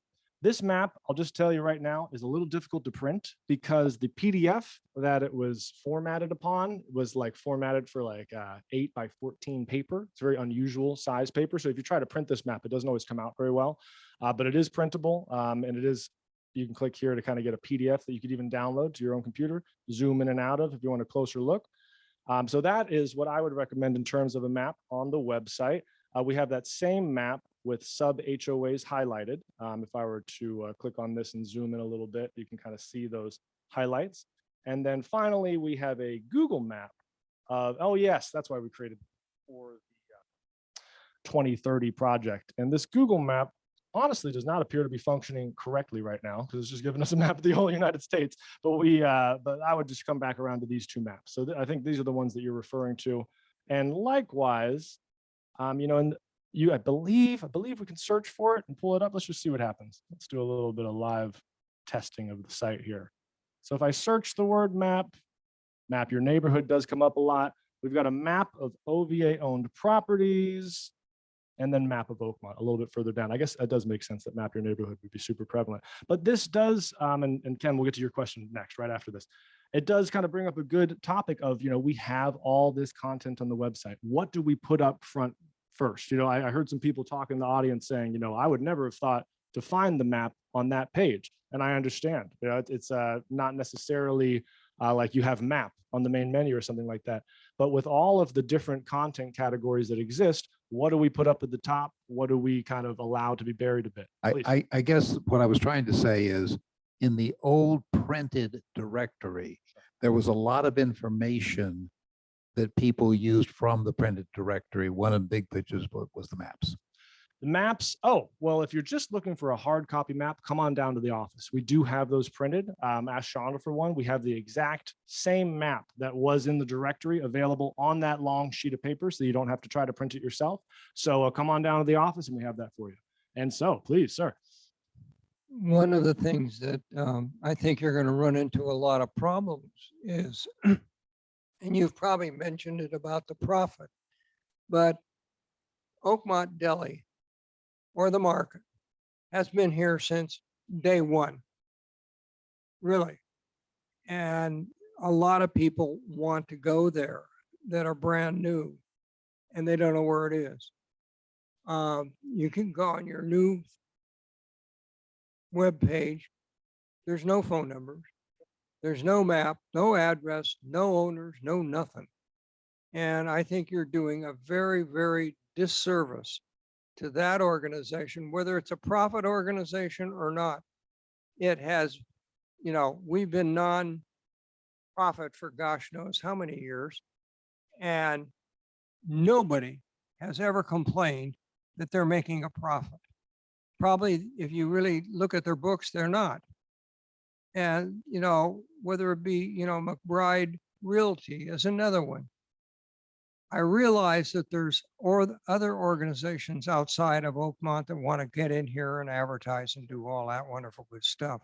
This map, I'll just tell you right now, is a little difficult to print because the PDF that it was formatted upon was like formatted for like 8 by 14 paper. It's a very unusual size paper. So if you try to print this map, it doesn't always come out very well, but it is printable. And it is, you can click here to kind of get a PDF that you could even download to your own computer, zoom in and out of if you want a closer look. So that is what I would recommend in terms of a map on the website. We have that same map with sub HOAs highlighted. If I were to click on this and zoom in a little bit, you can kind of see those highlights. And then finally, we have a Google map of, oh yes, that's why we created for the 2030 project. And this Google map honestly does not appear to be functioning correctly right now because it's just giving us a map of the whole United States. But but I would just come back around to these 2 maps. So I think these are the ones that you're referring to. And likewise, and I believe we can search for it and pull it up. Let's just see what happens. Let's do a little bit of live testing of the site here. So if I search the word map your neighborhood does come up a lot. We've got a map of OVA owned properties and then map of Oakmont a little bit further down. I guess that does make sense that map your neighborhood would be super prevalent. But this does, and Ken, we'll get to your question next, right after this. It does kind of bring up a good topic of, we have all this content on the website. What do we put up front first? I heard some people talk in the audience saying, I would never have thought to find the map on that page. And I understand, it's not necessarily like you have map on the main menu or something like that. But with all of the different content categories that exist, what do we put up at the top? What do we kind of allow to be buried a bit? I guess what I was trying to say is in the old printed directory, there was a lot of information that people used from the printed directory. One of the big pictures was the maps. The maps, oh, well, if you're just looking for a hard copy map, come on down to the office. We do have those printed. Ask Shonda for one. We have the exact same map that was in the directory available on that long sheet of paper, so you don't have to try to print it yourself. So come on down to the office and we have that for you. And so please, sir. One of the things that I think you're going to run into a lot of problems is, and you've probably mentioned it about the profit, but Oakmont Deli or the market has been here since day one, really. And a lot of people want to go there that are brand new and they don't know where it is. You can go on your new web page. There's no phone numbers. There's no map, no address, no owners, no nothing. And I think you're doing a very, very disservice to that organization, whether it's a profit organization or not. It has, we've been non-profit for gosh knows how many years, and nobody has ever complained that they're making a profit. Probably, if you really look at their books, they're not. And, whether it be, McBride Realty is another one. I realize that there's other organizations outside of Oakmont that want to get in here and advertise and do all that wonderful good stuff.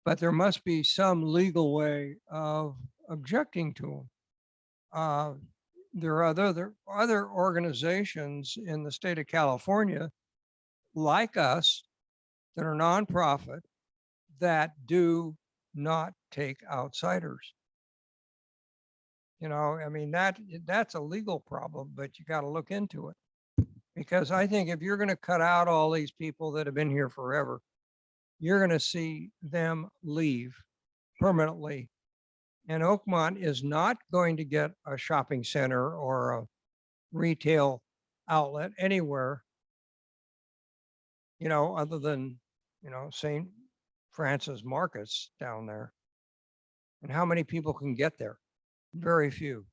But there must be some legal way of objecting to them. There are other organizations in the state of California like us that are nonprofit that do not take outsiders. You know, I mean, that's a legal problem, but you got to look into it. Because I think if you're going to cut out all these people that have been here forever, you're going to see them leave permanently. And Oakmont is not going to get a shopping center or a retail outlet anywhere, you know, other than, you know, St. Francis Markets down there. And how many people can get there? Very few.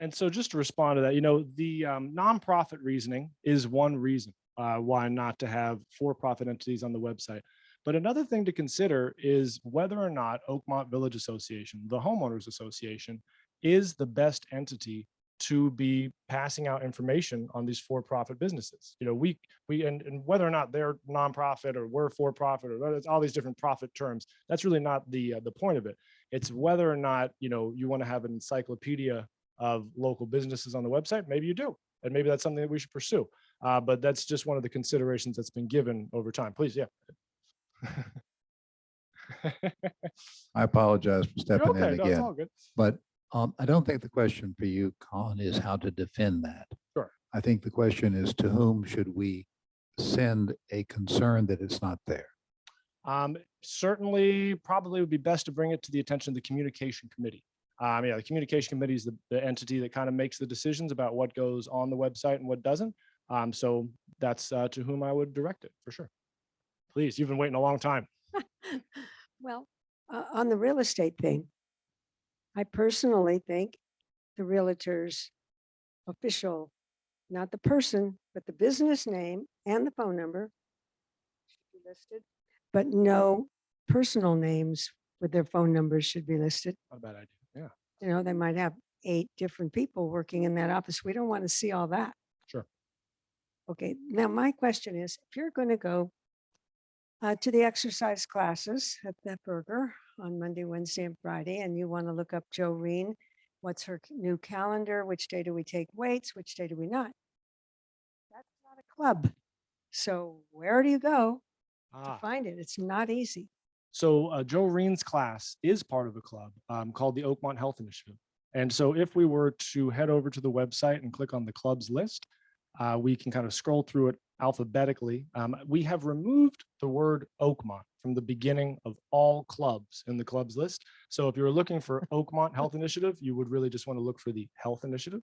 And so just to respond to that, you know, the nonprofit reasoning is one reason why not to have for-profit entities on the website. But another thing to consider is whether or not Oakmont Village Association, the homeowners association, is the best entity to be passing out information on these for-profit businesses. You know, and whether or not they're nonprofit or we're for-profit or all these different profit terms, that's really not the point of it. It's whether or not, you know, you want to have an encyclopedia of local businesses on the website. Maybe you do, and maybe that's something that we should pursue. But that's just one of the considerations that's been given over time. Please, yeah. I apologize for You're stepping okay. in No, it's all again, good. but I don't think the question for you, Colin, is how to defend that. Sure. I think the question is, to whom should we send a concern that it's not there? Certainly, probably would be best to bring it to the attention of the communication committee. Yeah, the communication committee is the entity that kind of makes the decisions about what goes on the website and what doesn't. So that's to whom I would direct it for sure. Please, you've been waiting a long time. Well, on the real estate thing, I personally think the realtor's official, not the person, but the business name and the phone number should be listed, but no personal names with their phone numbers should be listed. Not a bad idea. Yeah, You know, they might have 8 different people working in that office. We don't want to see all that. sure. Okay, now my question is, if you're going to go to the exercise classes at that burger on Monday, Wednesday, and Friday, and you want to look up Jo Reen, what's her new calendar? Which day do we take weights? Which day do we not? That's not a club. So where do you go to find it? It's not easy. So Jo Reen's class is part of a club called the Oakmont Health Initiative. And so if we were to head over to the website and click on the clubs list, we can kind of scroll through it alphabetically. We have removed the word Oakmont from the beginning of all clubs in the clubs list. So if you were looking for Oakmont Health Initiative, you would really just want to look for the Health Initiative.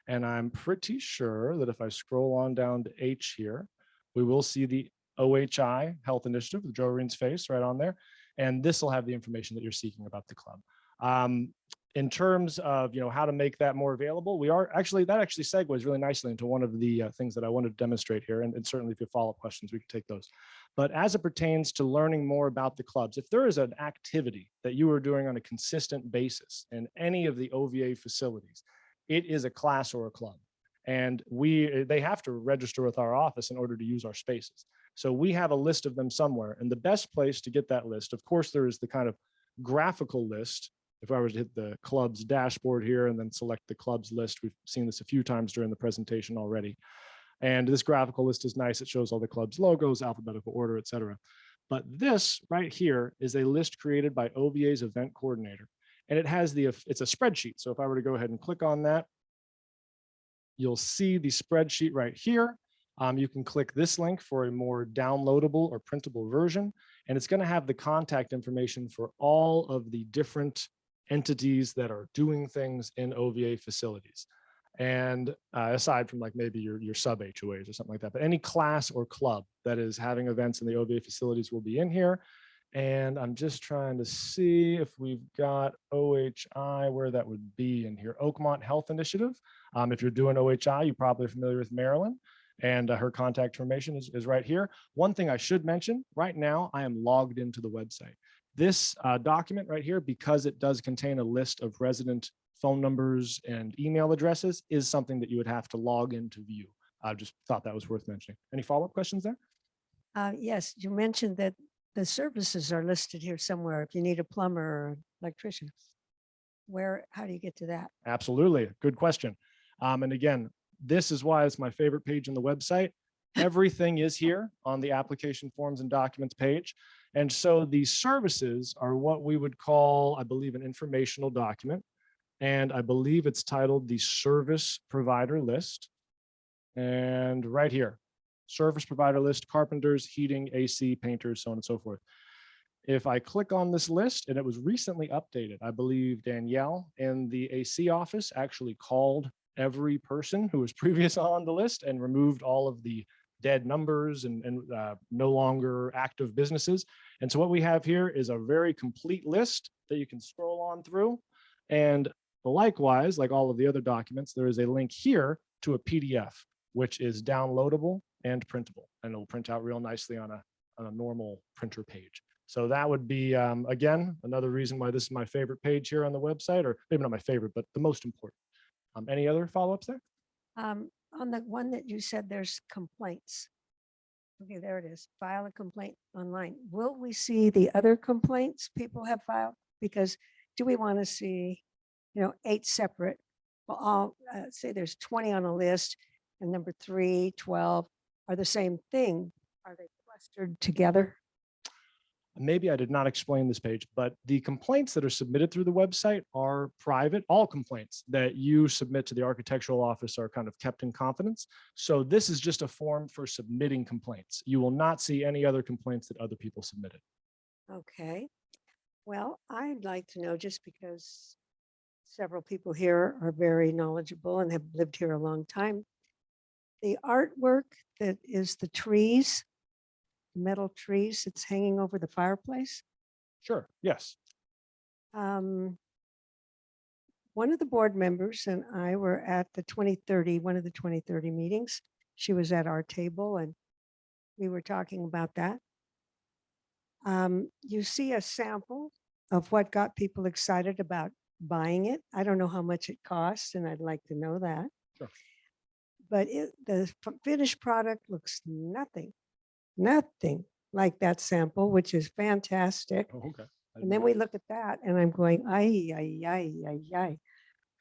And I'm pretty sure that if I scroll on down to H here, we will see the OHI Health Initiative with Jo Reen's face right on there. And this will have the information that you're seeking about the club. In terms of, you know, how to make that more available, that actually segues really nicely into one of the things that I wanted to demonstrate here. And certainly if you have follow-up questions, we can take those. But as it pertains to learning more about the clubs, if there is an activity that you are doing on a consistent basis in any of the OVA facilities, it is a class or a club. And they have to register with our office in order to use our spaces. So we have a list of them somewhere. And the best place to get that list, of course, there is the kind of graphical list. If I were to hit the club's dashboard here and then select the club's list, we've seen this a few times during the presentation already. And this graphical list is nice. It shows all the club's logos, alphabetical order, et cetera. But this right here is a list created by OVA's event coordinator. And it has it's a spreadsheet. So if I were to go ahead and click on that, you'll see the spreadsheet right here. You can click this link for a more downloadable or printable version, and it's going to have the contact information for all of the different entities that are doing things in OVA facilities. And aside from like maybe your sub HOAs or something like that, but any class or club that is having events in the OVA facilities will be in here. And I'm just trying to see if we've got OHI, where that would be in here. Oakmont Health Initiative. If you're doing OHI, you're probably familiar with Marilyn, and her contact information is right here. One thing I should mention, right now, I am logged into the website. This document right here, because it does contain a list of resident phone numbers and email addresses, is something that you would have to log in to view. I just thought that was worth mentioning. Any follow-up questions there? Yes, you mentioned that the services are listed here somewhere. If you need a plumber or electrician, how do you get to that? Absolutely. Good question. And again, this is why it's my favorite page on the website. everything is here on the application forms and documents page. And so these services are what we would call, I believe, an informational document. And I believe it's titled the service provider list. And right here, service provider list, carpenters, heating, AC, painters, so on and so forth. If I click on this list, and it was recently updated, I believe Danielle in the AC office actually called every person who was previous on the list and removed all of the dead numbers and no longer active businesses. And so what we have here is a very complete list that you can scroll on through. And likewise, like all of the other documents, there is a link here to a PDF, which is downloadable and printable, and it'll print out real nicely on a normal printer page. So that would be, again, another reason why this is my favorite page here on the website, or maybe not my favorite, but the most important. Any other follow-ups there? On the one that you said there's complaints. Okay, there it is. File a complaint online. Will we see the other complaints people have filed? Because do we want to see, 8 separate? Well, I'll say there's 20 on a list and number 3, 12 are the same thing. Are they clustered together? Maybe I did not explain this page, but the complaints that are submitted through the website are private. All complaints that you submit to the architectural office are kind of kept in confidence. So this is just a form for submitting complaints. You will not see any other complaints that other people submitted. Okay. Well, I'd like to know, just because several people here are very knowledgeable and have lived here a long time, the artwork that is the trees, metal trees that's hanging over the fireplace. Sure, yes. One of the board members and I were at the 2030, one of the 2030 meetings. She was at our table and we were talking about that. You see a sample of what got people excited about buying it. I don't know how much it costs, and I'd like to know that. Sure. But the finished product looks nothing like that sample, which is fantastic. Oh, okay. And then we look at that and I'm going, ay, ay, ay, ay, ay.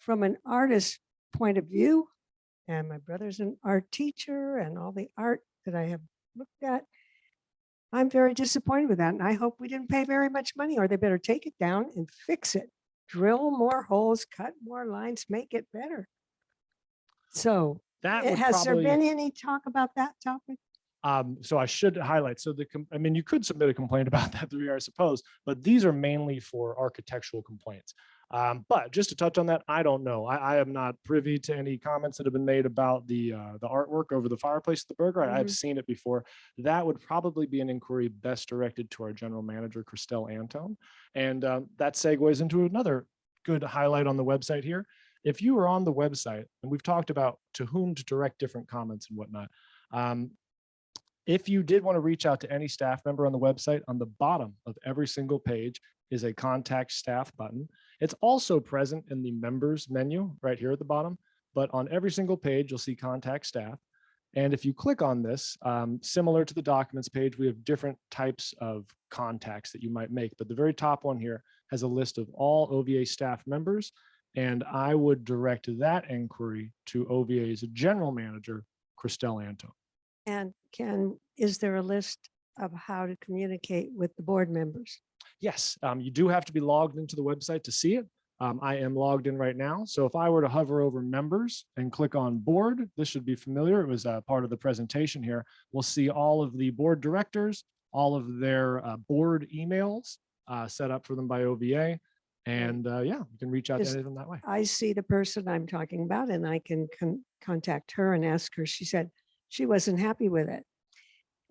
From an artist's point of view, and my brother's an art teacher and all the art that I have looked at, I'm very disappointed with that. And I hope we didn't pay very much money, or they better take it down and fix it. Drill more holes, cut more lines, make it better. So that would has there probably, been any talk about that topic? so I should highlight, so I mean, you could submit a complaint about that through here, I suppose, but these are mainly for architectural complaints. But just to touch on that, I don't know. I am not privy to any comments that have been made about the artwork over the fireplace at the burger. I've seen it before. That would probably be an inquiry best directed to our general manager, Christelle Antone. And that segues into another good highlight on the website here. If you are on the website, and we've talked about to whom to direct different comments and whatnot, if you did want to reach out to any staff member on the website, on the bottom of every single page is a contact staff button. It's also present in the members menu right here at the bottom, but on every single page, you'll see contact staff. And if you click on this, similar to the documents page, we have different types of contacts that you might make, but the very top one here has a list of all OVA staff members. And I would direct that inquiry to OVA's general manager, Christelle Antone. And is there a list of how to communicate with the board members? Yes, you do have to be logged into the website to see it. I am logged in right now. So if I were to hover over members and click on board, this should be familiar. It was part of the presentation here. We'll see all of the board directors, all of their board emails set up for them by OVA. And yeah, you can reach out to any of them that way. I see the person I'm talking about and I can contact her and ask her. She said she wasn't happy with it.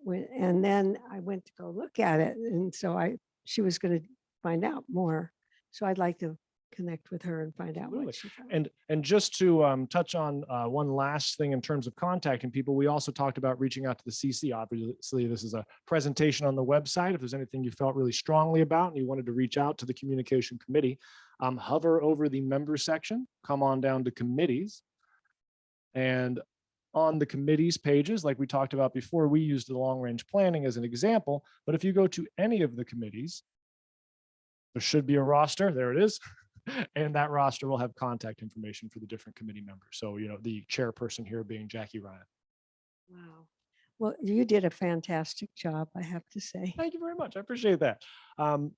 And then I went to go look at it. And so she was going to find out more. So I'd like to connect with her and find out what she thought. And just to touch on one last thing in terms of contacting people, we also talked about reaching out to the CC. Obviously, this is a presentation on the website. If there's anything you felt really strongly about and you wanted to reach out to the communication committee, hover over the member section, come on down to committees. And on the committees pages, like we talked about before, we used the long range planning as an example, but if you go to any of the committees, there should be a roster, there it is. And that roster will have contact information for the different committee members. So, the chairperson here being Jackie Ryan. Wow. Well, you did a fantastic job, I have to say. Thank you very much. I appreciate that. I'm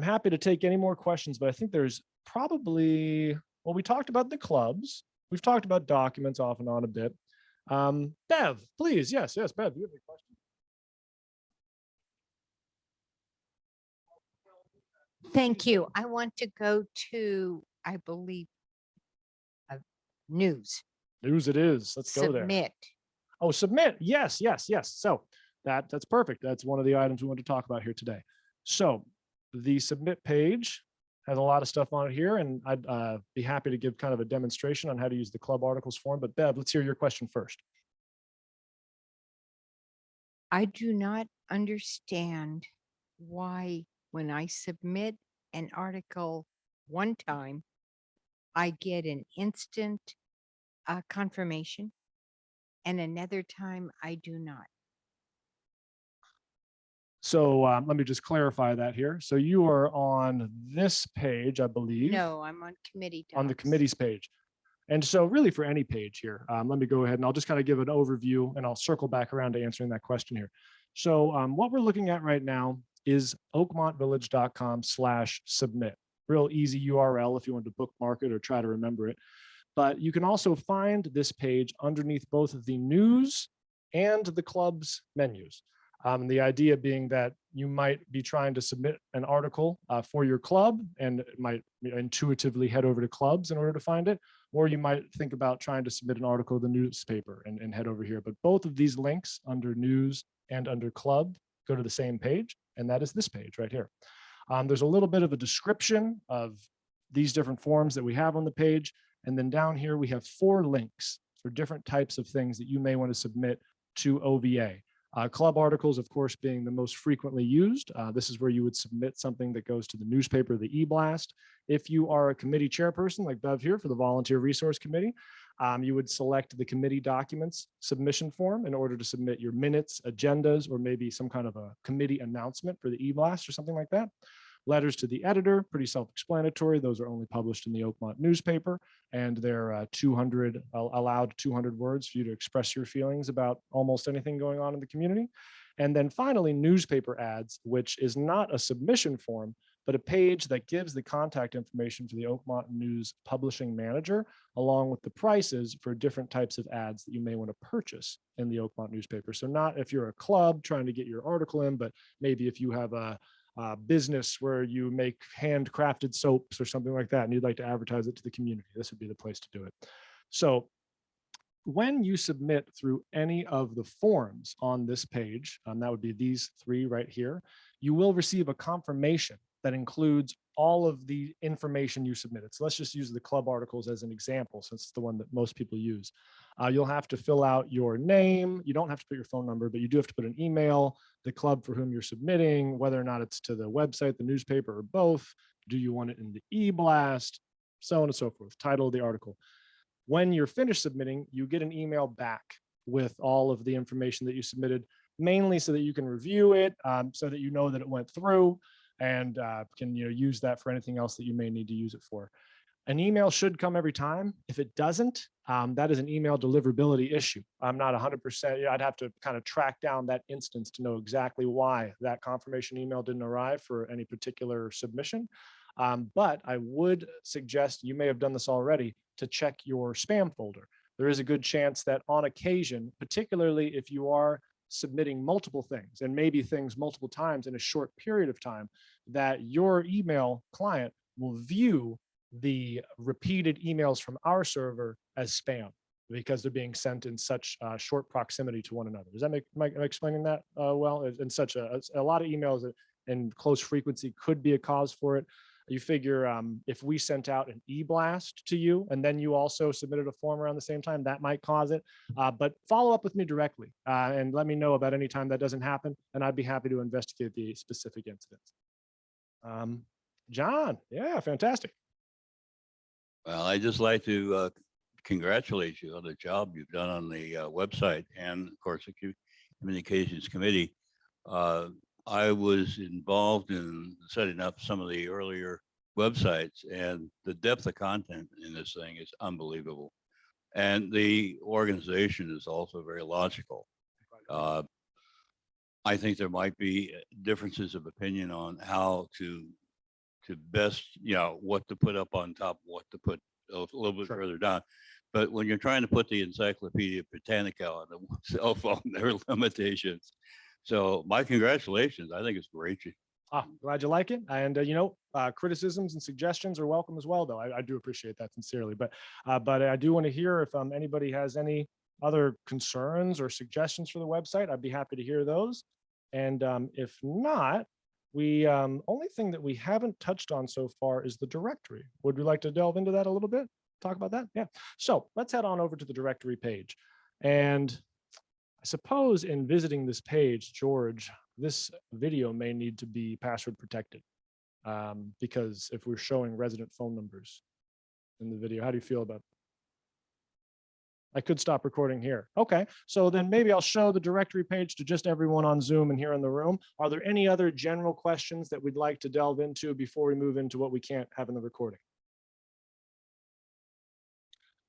happy to take any more questions, but I think there's probably, well, we talked about the clubs. We've talked about documents off and on a bit. Bev, please. Yes, Bev, you have a question. Thank you. I want to go to, I believe, news. News it is. Let's go there. Submit. Oh, submit. Yes. So that's perfect. That's one of the items we want to talk about here today. So the submit page has a lot of stuff on it here, and I'd be happy to give kind of a demonstration on how to use the club articles form. But Bev, let's hear your question first. I do not understand why when I submit an article one time, I get an instant confirmation, and another time I do not. So let me just clarify that here. So you are on this page, I believe. No, I'm on committee. On the docs. committee's page. And so really for any page here, let me go ahead and I'll just kind of give an overview and I'll circle back around to answering that question here. So what we're looking at right now is oakmontvillage.com/submit. Real easy URL if you want to bookmark it or try to remember it. But you can also find this page underneath both of the news and the club's menus. The idea being that you might be trying to submit an article for your club and it might intuitively head over to clubs in order to find it, or you might think about trying to submit an article to the newspaper and head over here. But both of these links under news and under club go to the same page, and that is this page right here. There's a little bit of a description of these different forms that we have on the page. And then down here, we have 4 links for different types of things that you may want to submit to OVA. Club articles, of course, being the most frequently used. This is where you would submit something that goes to the newspaper, the e-blast. If you are a committee chairperson like Bev here for the Volunteer Resource Committee, you would select the committee documents submission form in order to submit your minutes, agendas, or maybe some kind of a committee announcement for the e-blast or something like that. Letters to the editor, pretty self-explanatory. Those are only published in the Oakmont newspaper, and they're allowed 200 words for you to express your feelings about almost anything going on in the community. And then finally, newspaper ads, which is not a submission form, but a page that gives the contact information for the Oakmont News Publishing Manager, along with the prices for different types of ads that you may want to purchase in the Oakmont newspaper. So not if you're a club trying to get your article in, but maybe if you have a business where you make handcrafted soaps or something like that, and you'd like to advertise it to the community, this would be the place to do it. So when you submit through any of the forms on this page, that would be these 3 right here, you will receive a confirmation that includes all of the information you submitted. So let's just use the club articles as an example, since it's the one that most people use. You'll have to fill out your name. You don't have to put your phone number, but you do have to put an email, the club for whom you're submitting, whether or not it's to the website, the newspaper, or both. Do you want it in the e-blast? So on and so forth, title of the article. When you're finished submitting, you get an email back with all of the information that you submitted, mainly so that you can review it, so that you know that it went through, and can use that for anything else that you may need to use it for. An email should come every time. If it doesn't, that is an email deliverability issue. I'm not 100%. I'd have to kind of track down that instance to know exactly why that confirmation email didn't arrive for any particular submission. But I would suggest, you may have done this already, to check your spam folder. There is a good chance that on occasion, particularly if you are submitting multiple things and maybe things multiple times in a short period of time, that your email client will view the repeated emails from our server as spam because they're being sent in such short proximity to one another. Does that am I explaining that well? In such a lot of emails and close frequency could be a cause for it. You figure if we sent out an e-blast to you and then you also submitted a form around the same time, that might cause it. But follow up with me directly and let me know about any time that doesn't happen, and I'd be happy to investigate the specific incidents. John, yeah, fantastic. Well, I'd just like to congratulate you on the job you've done on the website and, of course, the Communications Committee. I was involved in setting up some of the earlier websites, and the depth of content in this thing is unbelievable. And the organization is also very logical. I think there might be differences of opinion on how to best, what to put up on top, what to put a little bit Sure. further down. But when you're trying to put the Encyclopedia Britannica on the cell phone, there are limitations. So my congratulations. I think it's great. Glad you like it. And, criticisms and suggestions are welcome as well, though. I do appreciate that sincerely. But I do want to hear if anybody has any other concerns or suggestions for the website. I'd be happy to hear those. And if not, we only thing that we haven't touched on so far is the directory. Would we like to delve into that a little bit? Talk about that? Yeah. So let's head on over to the directory page. And I suppose in visiting this page, George, this video may need to be password protected because if we're showing resident phone numbers in the video, how do you feel about it? I could stop recording here. Okay, so then maybe I'll show the directory page to just everyone on Zoom and here in the room. Are there any other general questions that we'd like to delve into before we move into what we can't have in the recording?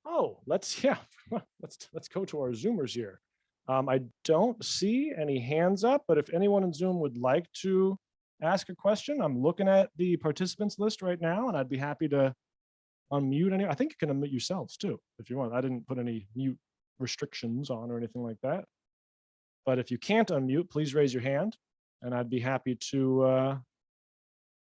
Oh, let's go to our Zoomers here. I don't see any hands up, but if anyone in Zoom would like to ask a question, I'm looking at the participants list right now, and I'd be happy to unmute any. I think you can unmute yourselves too, if you want. I didn't put any mute restrictions on or anything like that. But if you can't unmute, please raise your hand, and I'd be happy to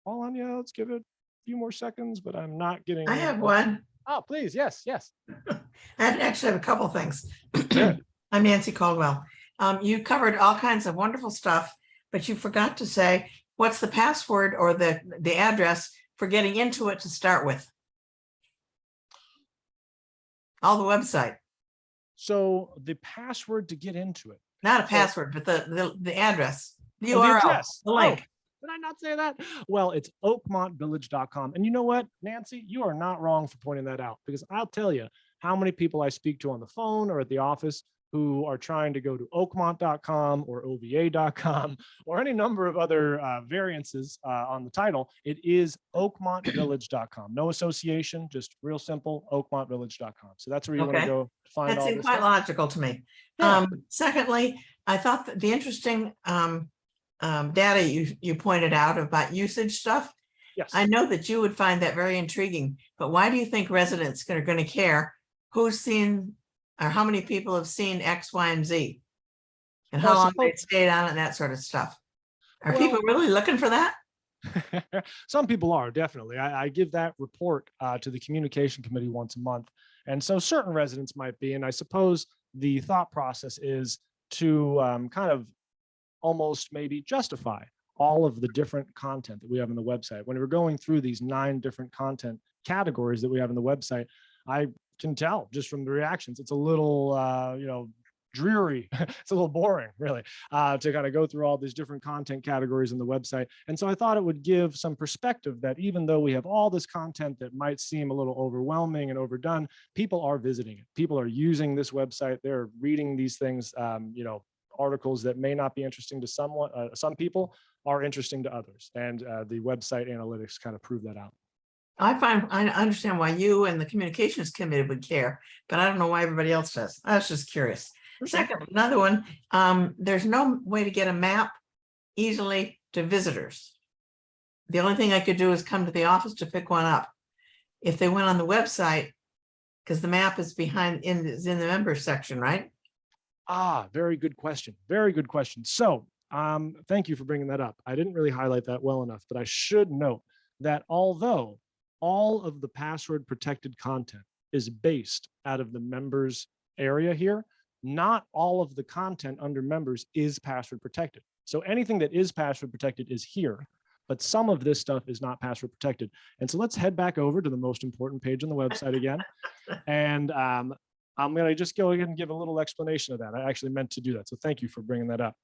call on you. Let's give it a few more seconds, but I'm not getting. I have one. Oh, please. Yes. I actually have a couple things. Sure. I'm Nancy Caldwell. You covered all kinds of wonderful stuff, but you forgot to say what's the password or the address for getting into it to start with. All the website. So the password to get into it. Not a password, but the address. The Oh, the URL, address. the link. Did I not say that? Well, it's oakmontvillage.com. And you know what, Nancy, you are not wrong for pointing that out, because I'll tell you how many people I speak to on the phone or at the office who are trying to go to oakmont.com or OVA.com or any number of other variances on the title. It is oakmontvillage.com. No association, just real simple, oakmontvillage.com. So that's where you want to Okay. go to find That all seemed this quite stuff. logical to me. Yeah. Secondly, I thought that the interesting data you pointed out about usage stuff. Yes. I know that you would find that very intriguing, but why do you think residents are going to care who's seen or how many people have seen X, Y, and Z? And how Well, I long they suppose- stayed on it and that sort of stuff. Are Well- people really looking for that? Some people are, definitely. I give that report to the communication committee once a month. And so certain residents might be, and I suppose the thought process is to kind of almost maybe justify all of the different content that we have on the website. When we're going through these 9 different content categories that we have on the website, I can tell just from the reactions, it's a little, dreary. It's a little boring, really, to kind of go through all these different content categories on the website. And so I thought it would give some perspective that even though we have all this content that might seem a little overwhelming and overdone, people are visiting it. People are using this website. They're reading these things, articles that may not be interesting to some people are interesting to others. And the website analytics kind of prove that out. I understand why you and the communications committee would care, but I don't know why everybody else does. I was just curious. Second, another one, there's no way to get a map easily to visitors. The only thing I could do is come to the office to pick one up. If they went on the website, because the map is is in the members section, right? Very good question. Very good question. So thank you for bringing that up. I didn't really highlight that well enough, but I should note that although all of the password protected content is based out of the members area here, not all of the content under members is password protected. So anything that is password protected is here, but some of this stuff is not password protected. And so let's head back over to the most important page on the website again. And I'm going to just go ahead and give a little explanation of that. I actually meant to do that. So thank you for bringing that up.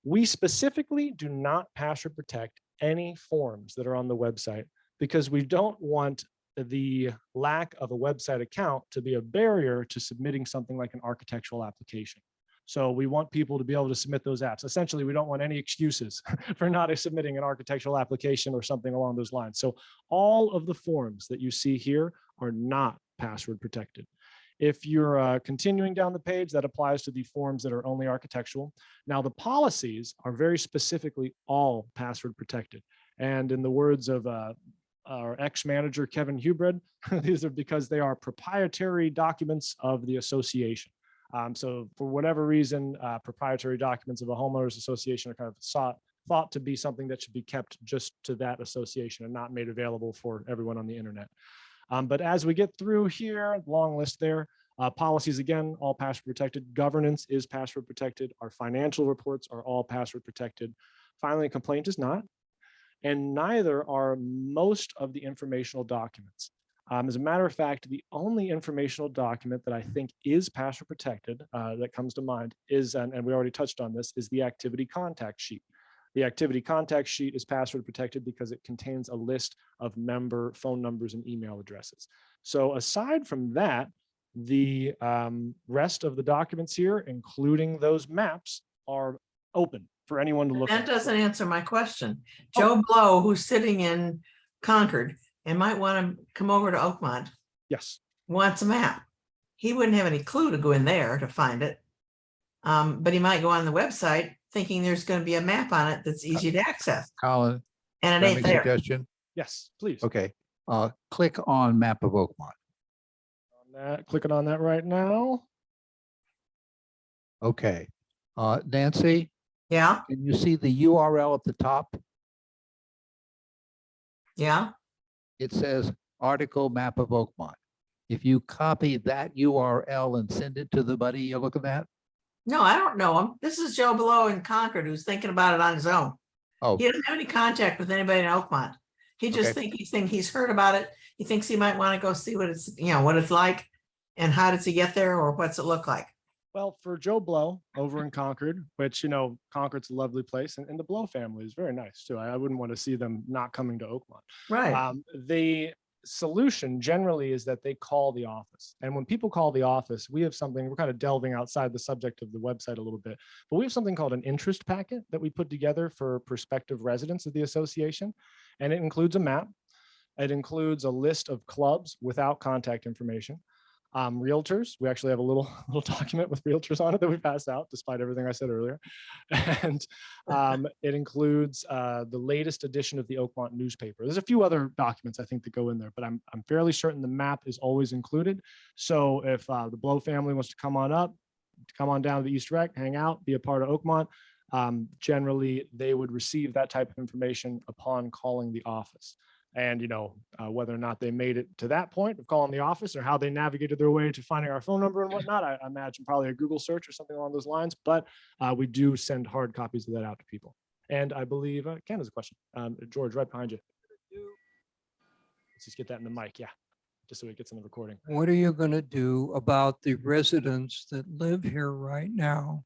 We specifically do not password protect any forms that are on the website because we don't want the lack of a website account to be a barrier to submitting something like an architectural application. So we want people to be able to submit those apps. Essentially, we don't want any excuses for not submitting an architectural application or something along those lines. So all of the forms that you see here are not password protected. If you're continuing down the page, that applies to the forms that are only architectural. Now, the policies are very specifically all password protected. And in the words of our ex-manager, Kevin Hubred, these are because they are proprietary documents of the association. So for whatever reason, proprietary documents of a homeowners association are kind of thought to be something that should be kept just to that association and not made available for everyone on the internet. But as we get through here, long list there, policies, again, all password protected. Governance is password protected. Our financial reports are all password protected. Finally, a complaint is not, and neither are most of the informational documents. As a matter of fact, the only informational document that I think is password protected that comes to mind is, and we already touched on this, is the activity contact sheet. The activity contact sheet is password protected because it contains a list of member phone numbers and email addresses. So aside from that, the rest of the documents here, including those maps, are open for anyone to look That at. doesn't answer my question. Oh. Joe Blow, who's sitting in Concord and might want to come over to Oakmont, Yes. wants a map. He wouldn't have any clue to go in there to find it. But he might go on the website thinking there's going to be a map on it that's easy to access, Colin, and can it I ain't make a there. suggestion? Yes, please. Okay, click on map of Oakmont. Clicking on that right now. Okay, Nancy, Yeah, can you see the URL at the top? yeah. It says article map of Oakmont. If you copy that URL and send it to the buddy you're looking at, No, I don't know him. This is Joe Blow in Concord who's thinking about it on his own. oh, He doesn't have any contact with anybody in Oakmont. He just Okay. he's heard about it. He thinks he might want to go see what it's, what it's like and how does he get there or what's it look like? Well, for Joe Blow over in Concord, which, Concord's a lovely place, and the Blow family is very nice too. I wouldn't want to see them not coming to Oakmont. Right. The solution generally is that they call the office. And when people call the office, we have something, we're kind of delving outside the subject of the website a little bit, but we have something called an interest packet that we put together for prospective residents of the association. And it includes a map. It includes a list of clubs without contact information. Realtors, we actually have a little document with realtors on it that we pass out, despite everything I said earlier. And it includes the latest edition of the Oakmont newspaper. There's a few other documents I think that go in there, but I'm fairly certain the map is always included. So if the Blow family wants to come on up, come on down to the East Rec, hang out, be a part of Oakmont, generally they would receive that type of information upon calling the office. And, whether or not they made it to that point of calling the office or how they navigated their way to finding our phone number and whatnot, I imagine probably a Google search or something along those lines. But we do send hard copies of that out to people. And I believe Ken has a question. George, right behind you. Let's just get that in the mic. Yeah, just so it gets in the recording. What are you going to do about the residents that live here right now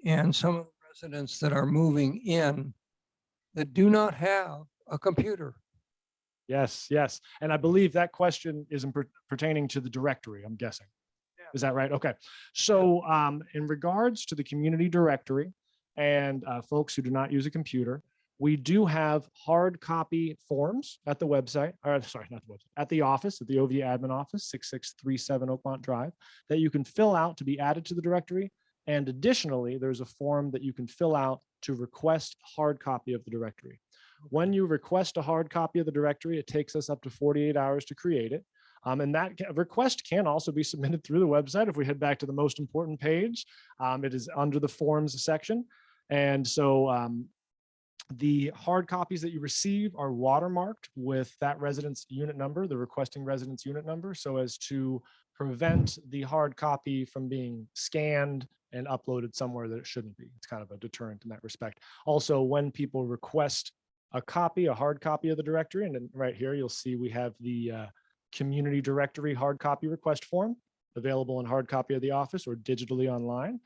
and some of the residents that are moving in that do not have a computer? Yes, yes. And I believe that question is pertaining to the directory, I'm guessing. Is that right? Okay. So in regards to the community directory and folks who do not use a computer, we do have hard copy forms at the website, or sorry, not the website, at the office, at the OVA admin office, 6637 Oakmont Drive, that you can fill out to be added to the directory. And additionally, there's a form that you can fill out to request hard copy of the directory. When you request a hard copy of the directory, it takes us up to 48 hours to create it. And that request can also be submitted through the website. If we head back to the most important page, it is under the forms section. And so the hard copies that you receive are watermarked with that residence unit number, the requesting residence unit number, so as to prevent the hard copy from being scanned and uploaded somewhere that it shouldn't be. It's kind of a deterrent in that respect. Also, when people request a hard copy of the directory, and then right here, you'll see we have the community directory hard copy request form available in hard copy of the office or digitally online.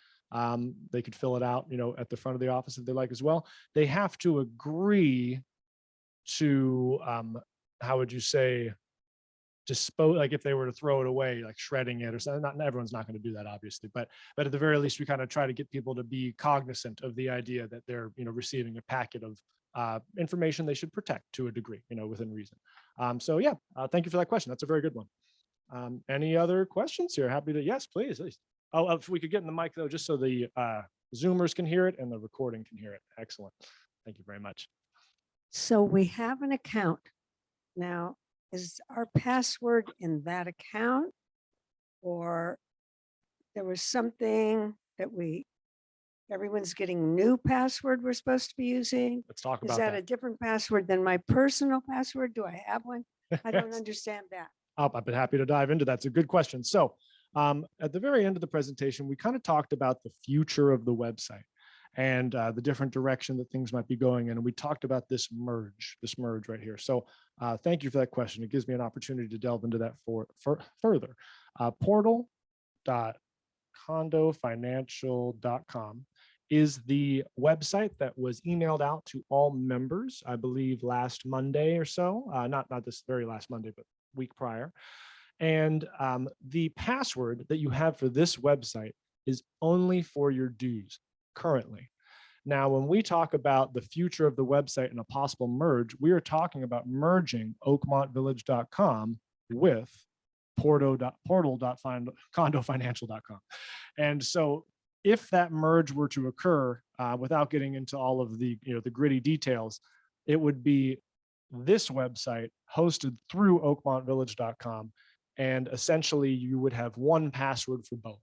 They could fill it out, at the front of the office if they like as well. They have to agree to, how would you say, dispose, like if they were to throw it away, like shredding it or something. Not everyone's not going to do that, obviously, but at the very least, we kind of try to get people to be cognizant of the idea that they're, receiving a packet of information they should protect to a degree, within reason. So yeah, thank you for that question. That's a very good one. Any other questions here? Happy to, yes, please. Oh, if we could get in the mic though, just so the Zoomers can hear it and the recording can hear it. Excellent. Thank you very much. So we have an account. Now, is our password in that account? Or there was something that everyone's getting new password we're supposed to be using? Let's talk Is about that that. a different password than my personal password? Do I have one? I don't Yes. understand that. I've been happy to dive into that. It's a good question. So at the very end of the presentation, we kind of talked about the future of the website and the different direction that things might be going in. And we talked about this merge right here. So thank you for that question. It gives me an opportunity to delve into that further. Portal.condofinancial.com is the website that was emailed out to all members, I believe last Monday or so, not this very last Monday, but week prior. And the password that you have for this website is only for your dues currently. Now, when we talk about the future of the website and a possible merge, we are talking about merging oakmontvillage.com with portal.condofinancial.com. And so if that merge were to occur, without getting into all of the, the gritty details, it would be this website hosted through oakmontvillage.com. And essentially you would have one password for both.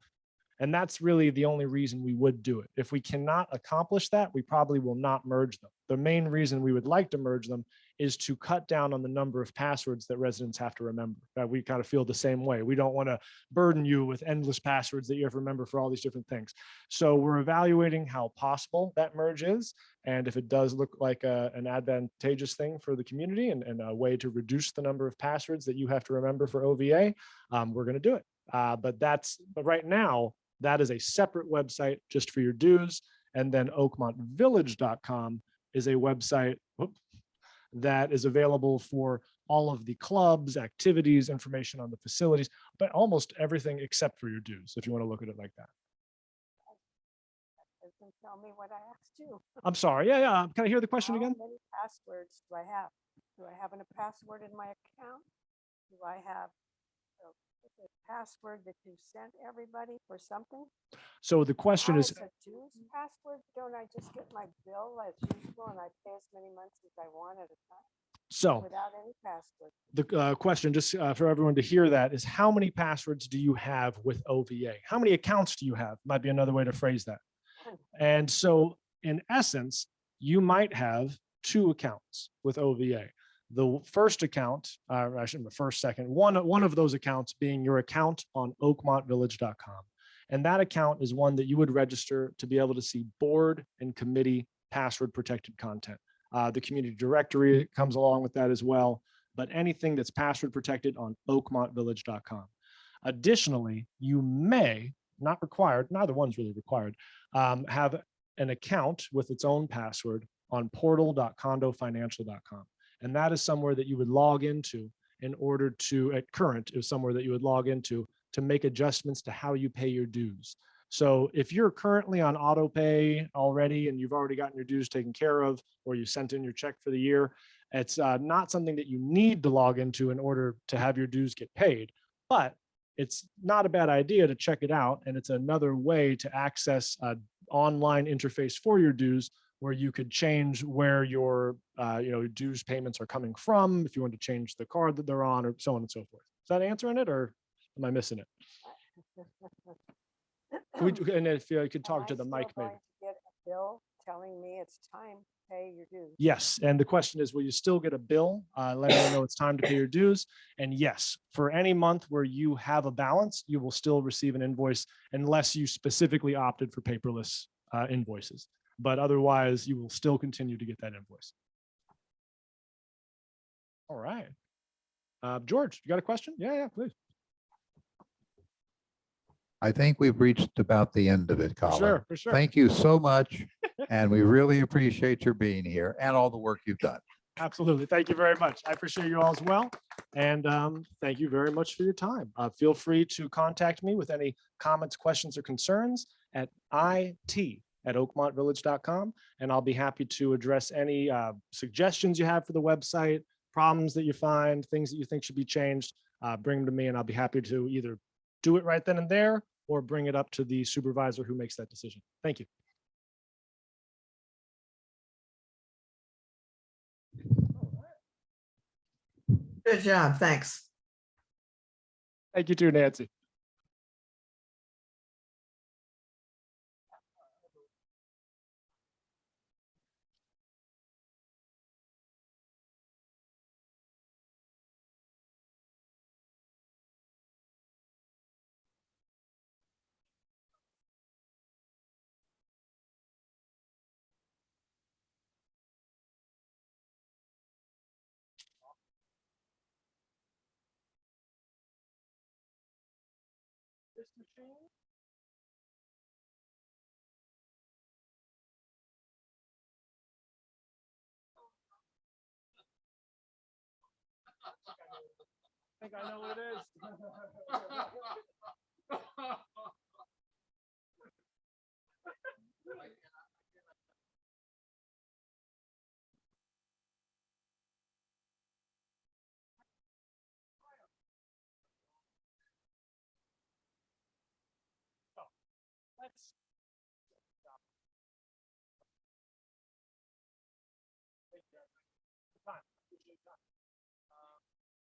And that's really the only reason we would do it. If we cannot accomplish that, we probably will not merge them. The main reason we would like to merge them is to cut down on the number of passwords that residents have to remember. We kind of feel the same way. We don't want to burden you with endless passwords that you have to remember for all these different things. So we're evaluating how possible that merge is. And if it does look like an advantageous thing for the community and a way to reduce the number of passwords that you have to remember for OVA, we're going to do it. But right now, that is a separate website just for your dues. And then oakmontvillage.com is a website that is available for all of the clubs, activities, information on the facilities, but almost everything except for your dues, if you want to look at it like that. Doesn't tell me what I asked you. I'm sorry. Yeah. Can I hear the question again? How many passwords do I have? Do I have a password in my account? Do I have a password that you sent everybody for something? So the question Now is, it's a dues password. Don't I just get my bill as usual and I pay as many months as I want at a time so without any password? the question, just for everyone to hear that, is how many passwords do you have with OVA? How many accounts do you have? Might be another way to phrase that. And so in essence, you might have 2 accounts with OVA. The first account, actually the first, second, one of those accounts being your account on oakmontvillage.com. And that account is one that you would register to be able to see board and committee password protected content. The community directory comes along with that as well, but anything that's password protected on oakmontvillage.com. Additionally, you may, not required, neither one's really required, have an account with its own password on portal.condofinancial.com. And that is somewhere that you would log into in order to, at current, is somewhere that you would log into to make adjustments to how you pay your dues. So if you're currently on auto pay already and you've already gotten your dues taken care of, or you sent in your check for the year, it's not something that you need to log into in order to have your dues get paid, but it's not a bad idea to check it out. And it's another way to access an online interface for your dues, where you could change where your dues payments are coming from, if you want to change the card that they're on, or so on and so forth. Is that answering it, or am I missing it? And if you could talk to the mic, maybe. Going to get a bill telling me it's time to pay your dues. Yes, and the question is, will you still get a bill letting you know it's time to pay your dues? And yes, for any month where you have a balance, you will still receive an invoice unless you specifically opted for paperless invoices. But otherwise, you will still continue to get that invoice. All right. George, you got a question? Yeah, please. I think we've reached about the end of it, Colin. For sure. Thank you so much. And we really appreciate your being here and all the work you've done. Absolutely. Thank you very much. I appreciate you all as well. And thank you very much for your time. Feel free to contact me with any comments, questions, or concerns at it@oakmontvillage.com. And I'll be happy to address any suggestions you have for the website, problems that you find, things that you think should be changed. bring them to me and I'll be happy to either do it right then and there or bring it up to the supervisor who makes that decision. Thank you. Good job, thanks. Thank you too, Nancy. I think I know what it is. Let's